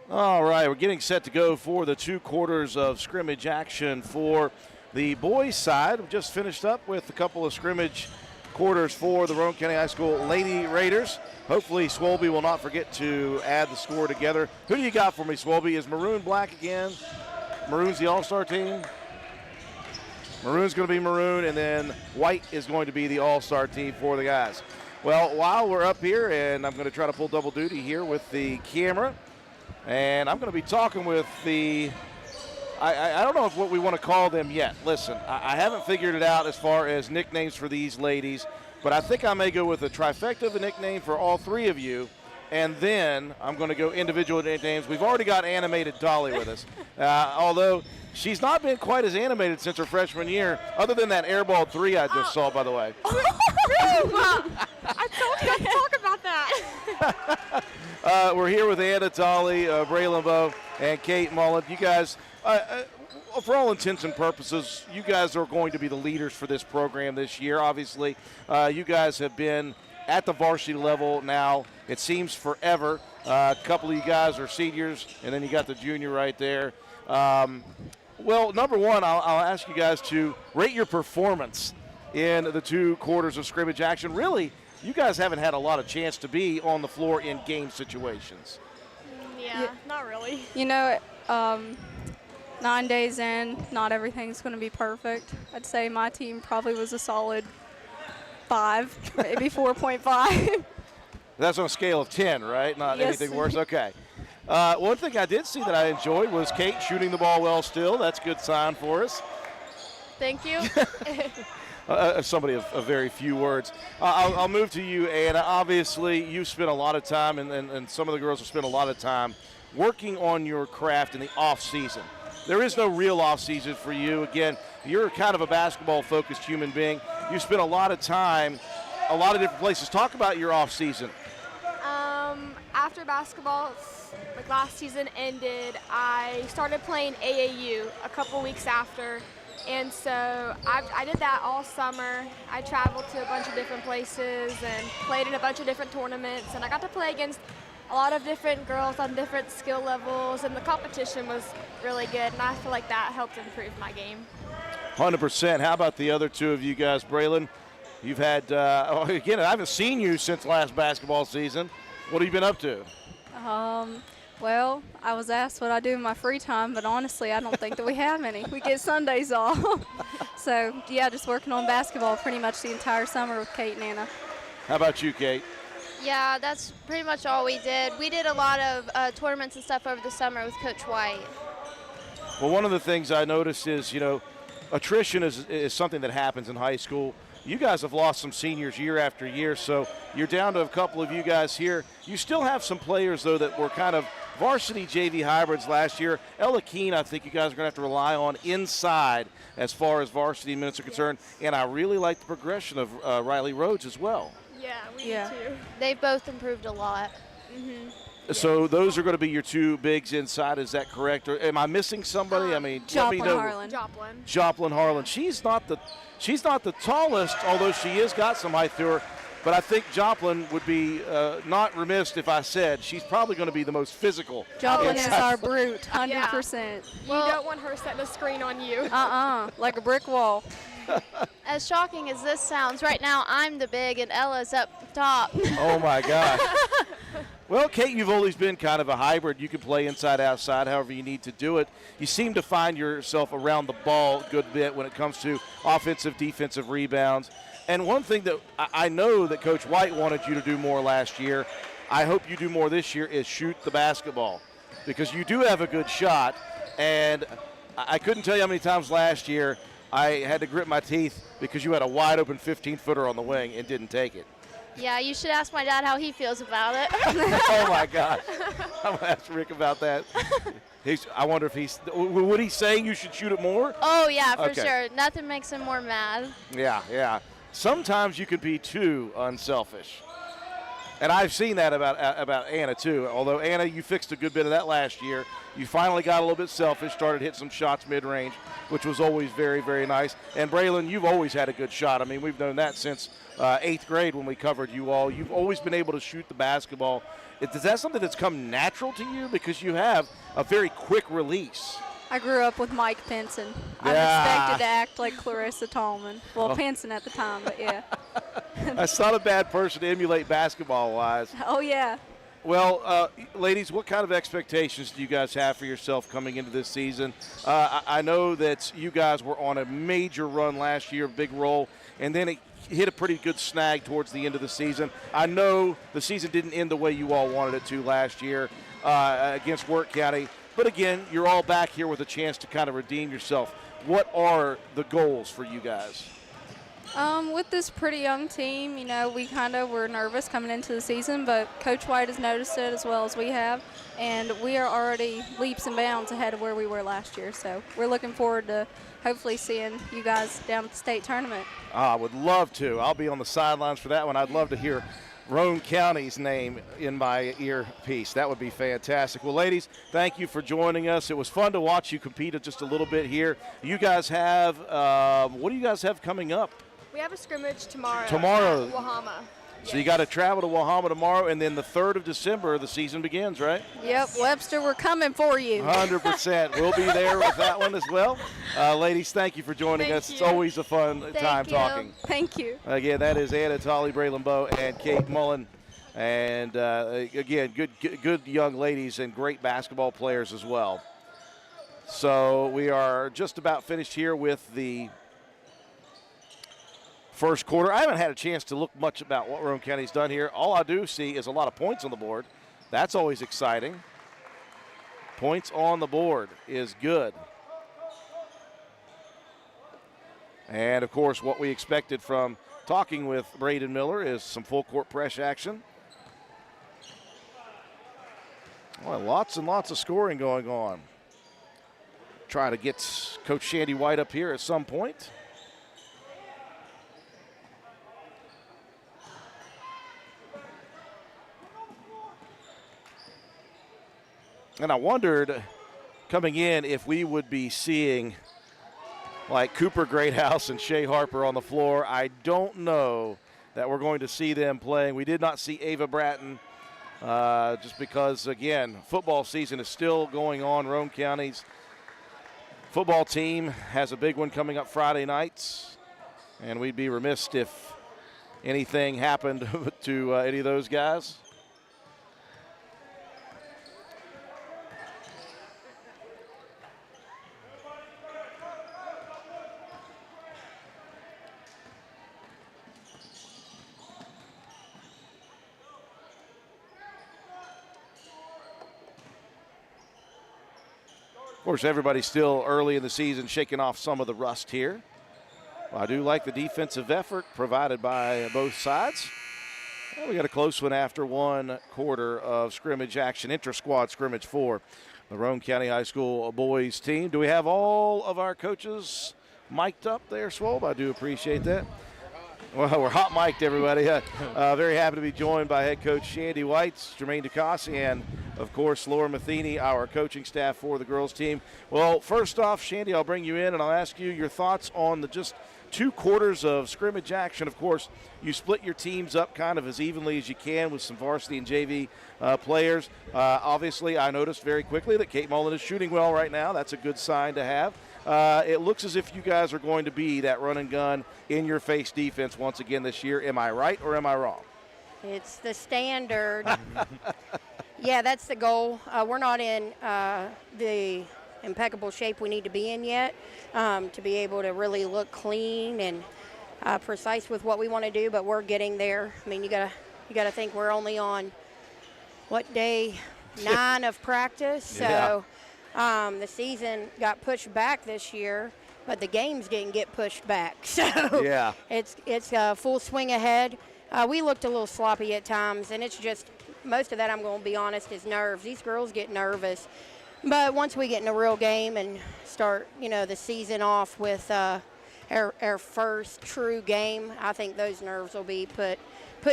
All right, we're getting set to go for the 2 quarters of scrimmage action for the boys' side. We just finished up with a couple of scrimmage quarters for the Roane County High School Lady Raiders. Hopefully Swolby will not forget to add the score together. Who do you got for me, Swolby? Is Maroon black again? Maroon's the all-star team? Maroon's going to be Maroon, and then white is going to be the all-star team for the guys. Well, while we're up here, and I'm going to try to pull double duty here with the camera, and I'm going to be talking with the, I don't know what we want to call them yet. Listen, I haven't figured it out as far as nicknames for these ladies, but I think I may go with a trifecta of a nickname for all 3 of you, and then I'm going to go individual nicknames. We've already got Animated Dolly with us, although she's not been quite as animated since her freshman year, other than that airball 3 I just saw, by the way. I told you not to talk about that. We're here with Anna Dolly, Braylon and Kate Mullen. You guys, for all intents and purposes, you guys are going to be the leaders for this program this year. Obviously, you guys have been at the varsity level now, it seems forever. A couple of you guys are seniors, and then you got the junior right there. Well, number one, I'll ask you guys to rate your performance in the 2 quarters of scrimmage action. Really, you guys haven't had a lot of chance to be on the floor in game situations. Yeah, not really. You know, 9 days in, not everything's going to be perfect. I'd say my team probably was a solid 5, maybe 4.5. That's on a scale of 10, right? Not Yes. anything worse? Okay. One thing I did see that I enjoyed was Kate shooting the ball well still. That's a good sign for us. Thank you. Somebody of very few words. I'll move to you, Anna. Obviously, you've spent a lot of time, and some of the girls have spent a lot of time working on your craft in the off season. There is no real off season for you. Again, you're kind of a basketball-focused human being. You spent a lot of time, a lot of different places. Talk about your off season. After basketball, like last season ended, I started playing AAU a couple weeks after. And so I did that all summer. I traveled to a bunch of different places and played in a bunch of different tournaments. And I got to play against a lot of different girls on different skill levels. And the competition was really good. And I feel like that helped improve my game. 100%. How about the other two of you guys? Braylon, you've had, again, I haven't seen you since last basketball season. What have you been up to? Well, I was asked what I do in my free time, but honestly, I don't think that we have any. We get Sundays off. So, yeah, just working on basketball pretty much the entire summer with Kate and Anna. How about you, Kate? Yeah, that's pretty much all we did. We did a lot of tournaments and stuff over the summer with Coach White. Well, one of the things I noticed is, attrition is something that happens in high school. You guys have lost some seniors year after year, so you're down to a couple of you guys here. You still have some players, though, that were kind of varsity JV hybrids last year. Ella Keene, I think you guys are going to have to rely on inside as far as varsity minutes are concerned. And I really like the progression of Riley Rhodes as well. Yeah, we do too. They've both improved a lot. So those are going to be your two bigs inside. Is that correct? Or am I missing somebody? I mean, let me know. Joplin Harlan. She's not the tallest, although she has got some height to her. But I think Joplin would be not remiss if I said she's probably going to be the most physical. Joplin is our brute, 100%. You don't want her setting a screen on you. Like a brick wall. As shocking as this sounds, right now I'm the big and Ella's up top. Oh, my gosh. Well, Kate, you've always been kind of a hybrid. You can play inside, outside, however you need to do it. You seem to find yourself around the ball a good bit when it comes to offensive, defensive rebounds. And one thing that I know that Coach White wanted you to do more last year, I hope you do more this year, is shoot the basketball. Because you do have a good shot. And I couldn't tell you how many times last year I had to grit my teeth because you had a wide-open 15-footer on the wing and didn't take it. Yeah, you should ask my dad how he feels about it. Oh, my gosh. I'm going to ask Rick about that. I wonder if would he say you should shoot it more? Oh, yeah, for sure. Nothing makes him more mad. Yeah. Sometimes you can be too unselfish. And I've seen that about Anna, too. Although, Anna, you fixed a good bit of that last year. You finally got a little bit selfish, started hitting some shots mid-range, which was always very, very nice. And, Braylon, you've always had a good shot. I mean, we've known that since 8th grade when we covered you all. You've always been able to shoot the basketball. Is that something that's come natural to you? Because you have a very quick release. I grew up with Mike Pinson. I'm expected to act like Clarissa Tallman. Well, Pinson at the time, but yeah. That's not a bad person to emulate basketball-wise. Oh, yeah. Well, ladies, what kind of expectations do you guys have for yourself coming into this season? I know that you guys were on a major run last year, big roll, and then it hit a pretty good snag towards the end of the season. I know the season didn't end the way you all wanted it to last year against Wirt County. But, again, you're all back here with a chance to kind of redeem yourself. What are the goals for you guys? With this pretty young team, we kind of were nervous coming into the season, but Coach White has noticed it as well as we have, and we are already leaps and bounds ahead of where we were last year. So we're looking forward to hopefully seeing you guys down at the state tournament. I would love to. I'll be on the sidelines for that one. I'd love to hear Roane County's name in my earpiece. That would be fantastic. Well, ladies, thank you for joining us. It was fun to watch you compete just a little bit here. You guys have, what do you guys have coming up? We have a scrimmage tomorrow. At Wahama. So you got to travel to Wahama tomorrow, and then the 3rd of December, the season begins, right? Yep, Webster, we're coming for you. 100%. We'll be there with that one as well. Ladies, thank you for joining us. It's always a fun time talking. Thank you. Again, that is Anna Tolley, Braylon Bowe, and Kate Mullen. And, again, good young ladies and great basketball players as well. So we are just about finished here with the first quarter. I haven't had a chance to look much about what Roane County's done here. All I do see is a lot of points on the board. That's always exciting. Points on the board is good. And, of course, what we expected from talking with Braden Miller is some full court press action. Well, lots and lots of scoring going on. Try to get Coach Shandy White up here at some point. And I wondered coming in if we would be seeing like Cooper Greathouse and Shea Harper on the floor. I don't know that we're going to see them playing. We did not see Ava Bratton just because, again, football season is still going on. Roane County's football team has a big one coming up Friday nights, and we'd be remiss if anything happened to any of those guys. Of course, everybody's still early in the season shaking off some of the rust here. Well, I do like the defensive effort provided by both sides. Well, we got a close one after one quarter of scrimmage action, inter-squad scrimmage for the Roane County High School boys team. Do we have all of our coaches mic'd up there, Swope? I do appreciate that. Well, we're hot mic'd, everybody. Very happy to be joined by head coach Shandy White, Jermaine DeCoste, and, of course, Laura Matheny, our coaching staff for the girls team. Well, first off, Shandy, I'll bring you in, and I'll ask you your thoughts on the just 2 quarters of scrimmage action. Of course, you split your teams up kind of as evenly as you can with some varsity and JV players. Obviously, I noticed very quickly that Kate Mullen is shooting well right now. That's a good sign to have. It looks as if you guys are going to be that run and gun in your face defense once again this year. Am I right or am I wrong? It's the standard. Yeah, that's the goal. We're not in the impeccable shape we need to be in yet to be able to really look clean and precise with what we want to do, but we're getting there. I mean, you gotta think we're only on what day 9 of practice, so the season got pushed back this year, but the games didn't get pushed back. So yeah, it's full swing ahead. We looked a little sloppy at times, and it's just most of that, I'm going to be honest, is nerves. These girls get nervous. But once we get in a real game and start, the season off with our first true game, I think those nerves will be put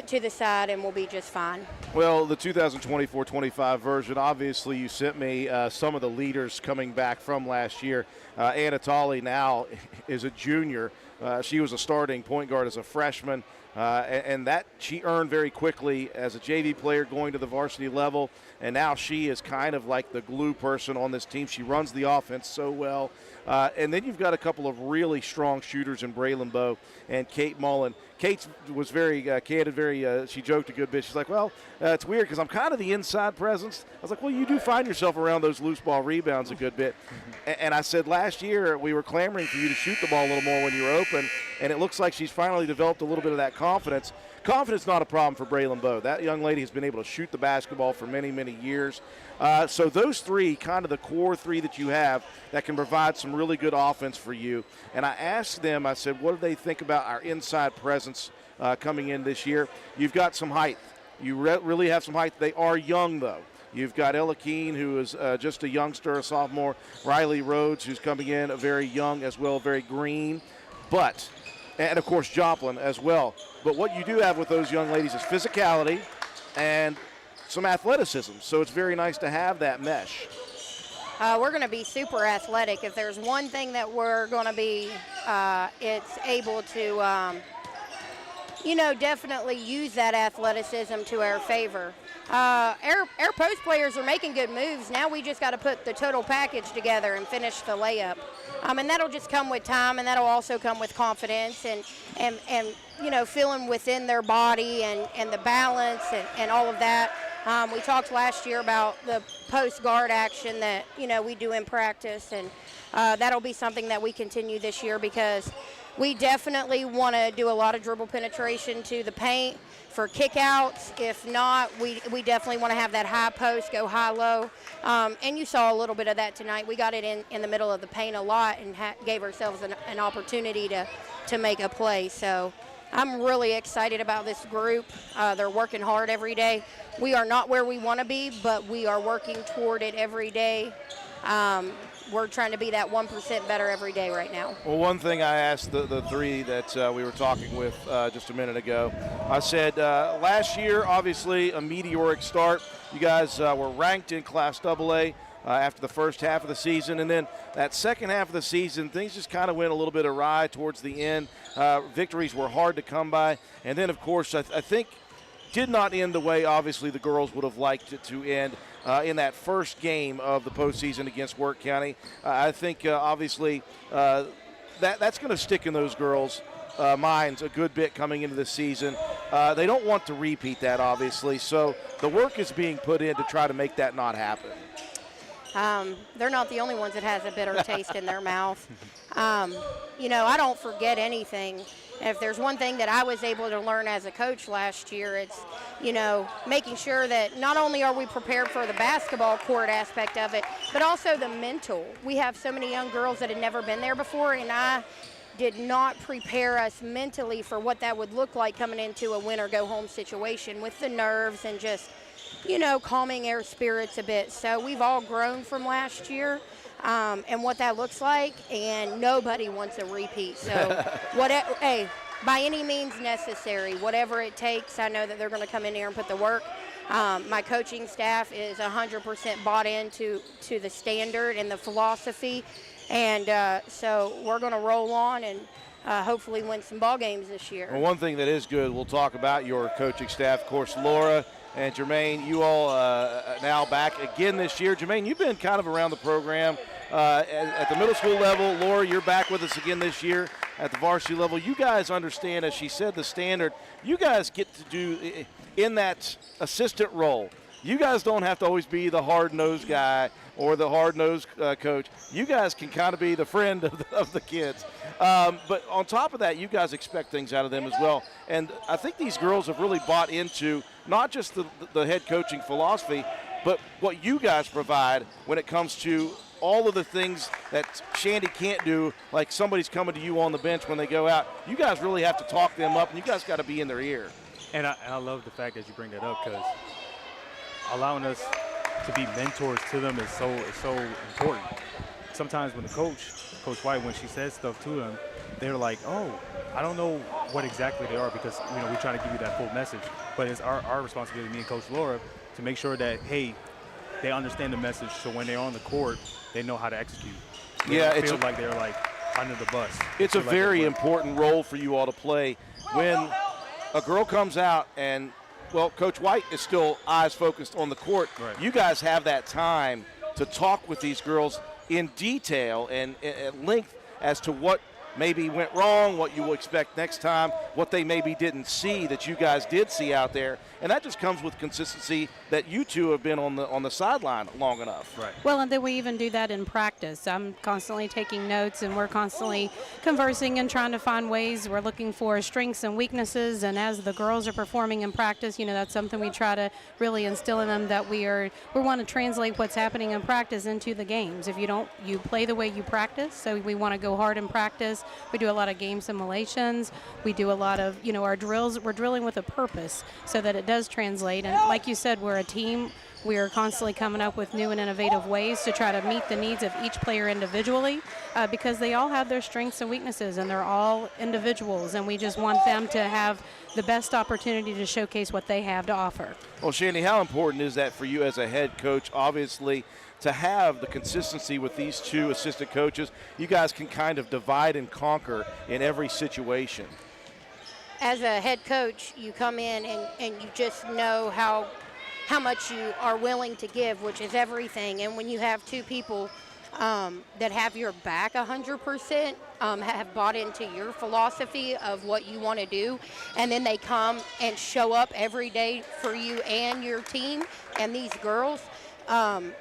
to the side and we'll be just fine. Well, the 2024-25 version, obviously you sent me some of the leaders coming back from last year. Anatoly now is a junior. She was a starting point guard as a freshman. And that she earned very quickly as a JV player going to the varsity level, and now she is kind of like the glue person on this team. She runs the offense so well. And then you've got a couple of really strong shooters in Braylon Bowe and Kate Mullen. Kate was very candid, she joked a good bit. She's like, well, it's weird because I'm kind of the inside presence. I was like, well, you do find yourself around those loose ball rebounds a good bit. And I said last year we were clamoring for you to shoot the ball a little more when you were open, and it looks like she's finally developed a little bit of that confidence. Confidence not a problem for Braylon Bowe. That young lady has been able to shoot the basketball for many, many years. So those three, kind of the core three that you have that can provide some really good offense for you. And I asked them, I said, what do they think about our inside presence coming in this year? You've got some height. You really have some height. They are young, though. You've got Ella Keene, who is just a youngster, a sophomore. Riley Rhodes, who's coming in very young as well, very green. And, of course, Joplin as well. But what you do have with those young ladies is physicality and some athleticism. So it's very nice to have that mesh. We're going to be super athletic. If there's one thing that we're going to be, it's able to, definitely use that athleticism to our favor. Our post players are making good moves. Now we just got to put the total package together and finish the layup. And that'll just come with time, and that'll also come with confidence and feeling within their body and the balance and all of that. We talked last year about the post guard action that, we do in practice, and that'll be something that we continue this year because we definitely want to do a lot of dribble penetration to the paint for kickouts. If not, we definitely want to have that high post, go high-low. And you saw a little bit of that tonight. We got it in the middle of the paint a lot and gave ourselves an opportunity to make a play. So I'm really excited about this group. They're working hard every day. We are not where we want to be, but we are working toward it every day. We're trying to be that 1% better every day right now. Well, one thing I asked the three that we were talking with just a minute ago, I said last year, obviously a meteoric start. You guys were ranked in Class AA after the first half of the season, and then that second half of the season, things just kind of went a little bit awry towards the end. Victories were hard to come by, and then, of course, I think did not end the way, obviously, the girls would have liked it to end. In that first game of the postseason against Work County. I think, obviously, that's going to stick in those girls' minds a good bit coming into the season. They don't want to repeat that, obviously, so the work is being put in to try to make that not happen. They're not the only ones that has a bitter taste in their mouth. I don't forget anything. If there's one thing that I was able to learn as a coach last year, it's, making sure that not only are we prepared for the basketball court aspect of it, but also the mental. We have so many young girls that had never been there before, and I did not prepare us mentally for what that would look like coming into a win or go home situation with the nerves and just, calming our spirits a bit. So we've all grown from last year. And what that looks like, and nobody wants a repeat. So, hey, by any means necessary, whatever it takes, I know that they're going to come in here and put the work. My coaching staff is 100% bought into the standard and the philosophy, and so we're going to roll on and hopefully win some ball games this year. Well, one thing that is good, we'll talk about your coaching staff. Of course, Laura and Jermaine, you all now back again this year. Jermaine, you've been kind of around the program at the middle school level. Laura, you're back with us again this year at the varsity level. You guys understand, as she said, the standard. You guys get to do in that assistant role. You guys don't have to always be the hard-nosed guy or the hard-nosed coach. You guys can kind of be the friend of the kids. But on top of that, you guys expect things out of them as well. And I think these girls have really bought into not just the head coaching philosophy, but what you guys provide when it comes to all of the things that Shandy can't do, like somebody's coming to you on the bench when they go out. You guys really have to talk them up, and you guys got to be in their ear. And I love the fact that you bring that up, because allowing us to be mentors to them is so important. Sometimes when Coach White, when she says stuff to them, they're like, oh, I don't know what exactly they are, because we try to give you that full message. But it's our responsibility, me and Coach Laura, to make sure that, hey, they understand the message, so when they're on the court, they know how to execute. They don't feel like they're like under the bus. It's a very important role for you all to play when a girl comes out and, well, Coach White is still eyes focused on the court. Right. You guys have that time to talk with these girls in detail and at length as to what maybe went wrong, what you will expect next time, what they maybe didn't see that you guys did see out there. And that just comes with consistency that you two have been on the sideline long enough. Right. Well, and then we even do that in practice. I'm constantly taking notes, and we're constantly conversing and trying to find ways. We're looking for strengths and weaknesses, and as the girls are performing in practice, that's something we try to really instill in them, that we want to translate what's happening in practice into the games. If you play the way you practice, so we want to go hard in practice. We do a lot of game simulations. We do a lot of, our drills. We're drilling with a purpose so that it does translate. And like you said, we're a team. We are constantly coming up with new and innovative ways to try to meet the needs of each player individually, because they all have their strengths and weaknesses, and they're all individuals, and we just want them to have the best opportunity to showcase what they have to offer. Well, Shandy, how important is that for you as a head coach, obviously, to have the consistency with these two assistant coaches? You guys can kind of divide and conquer in every situation. As a head coach, you come in and you just know how much you are willing to give, which is everything. And when you have two people that have your back 100%, have bought into your philosophy of what you want to do, and then they come and show up every day for you and your team and these girls. I'm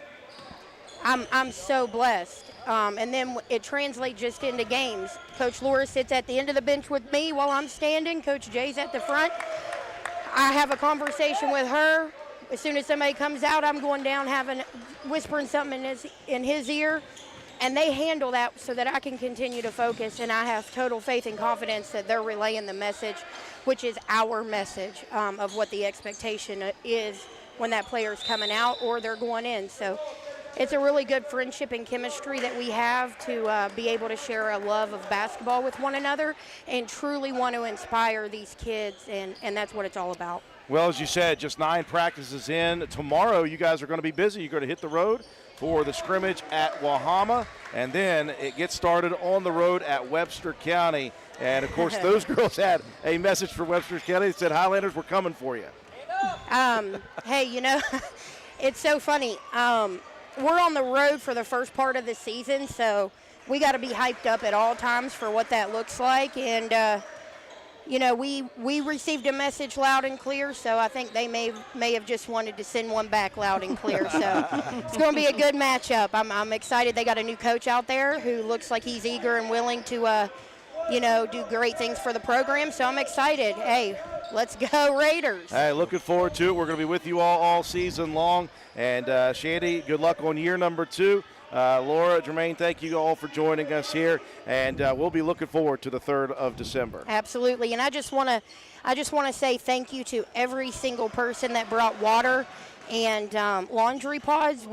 so blessed. And then it translates just into games. Coach Laura sits at the end of the bench with me while I'm standing. Coach Jay's at the front. I have a conversation with her. As soon as somebody comes out, I'm going down whispering something in his ear. And they handle that so that I can continue to focus. And I have total faith and confidence that they're relaying the message, which is our message of what the expectation is when that player's coming out or they're going in. So it's a really good friendship and chemistry that we have to be able to share a love of basketball with one another and truly want to inspire these kids, and that's what it's all about. Well, as you said, just 9 practices in. Tomorrow you guys are going to be busy. You're going to hit the road for the scrimmage at Wahama, and then it gets started on the road at Webster County. And, of course, those girls had a message for Webster County that said, Highlanders, we're coming for you. Hey, it's so funny. We're on the road for the first part of the season, so we got to be hyped up at all times for what that looks like. And, we received a message loud and clear, so I think they may have just wanted to send one back loud and clear. So it's going to be a good matchup. I'm excited. They got a new coach out there who looks like he's eager and willing to, do great things for the program. So I'm excited. Hey, let's go Raiders. Hey, looking forward to it. We're going to be with you all season long. And, Shandy, good luck on year number 2. Laura, Jermaine, thank you all for joining us here. And we'll be looking forward to the 3rd of December. Absolutely. And I just want to say thank you to every single person that brought water and laundry pods.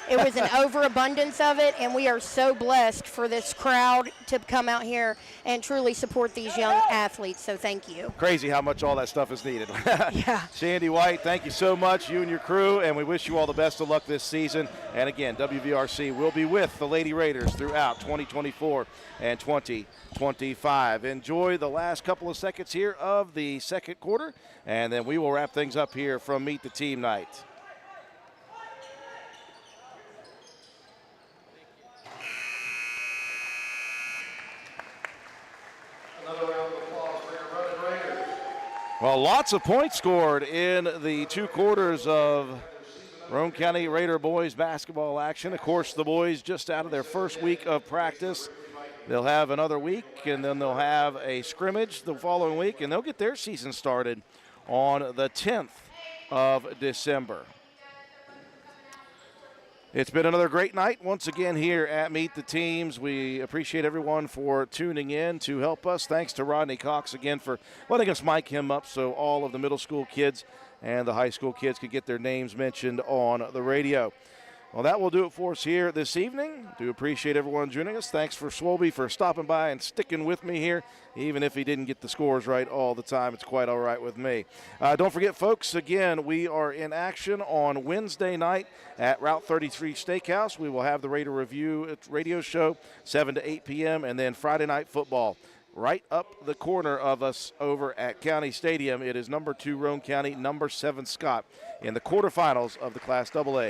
It was an overabundance of it, and we are so blessed for this crowd to come out here and truly support these young athletes. So thank you. Crazy how much all that stuff is needed. Yeah. Shandy White, thank you so much, you and your crew, and we wish you all the best of luck this season. And again, WVRC will be with the Lady Raiders throughout 2024 and 2025. Enjoy the last couple of seconds here of the second quarter, and then we will wrap things up here from Meet the Team night. Well, lots of points scored in the 2 quarters of Roane County Raider boys basketball action. Of course, the boys just out of their first week of practice. They'll have another week, and then they'll have a scrimmage the following week, and they'll get their season started on the 10th of December. It's been another great night once again here at Meet the Teams. We appreciate everyone for tuning in to help us. Thanks to Rodney Cox again for letting us mic him up so all of the middle school kids and the high school kids could get their names mentioned on the radio. Well, that will do it for us here this evening. Do appreciate everyone joining us. Thanks for Swolby for stopping by and sticking with me here. Even if he didn't get the scores right all the time, it's quite all right with me. Don't forget, folks, again, we are in action on Wednesday night at Route 33 Steakhouse. We will have the Raider Review radio show 7 to 8 p.m. and then Friday night football. Right up the corner of us over at County Stadium, it is number 2 Roane County, number 7 Scott in the quarterfinals of the Class AA.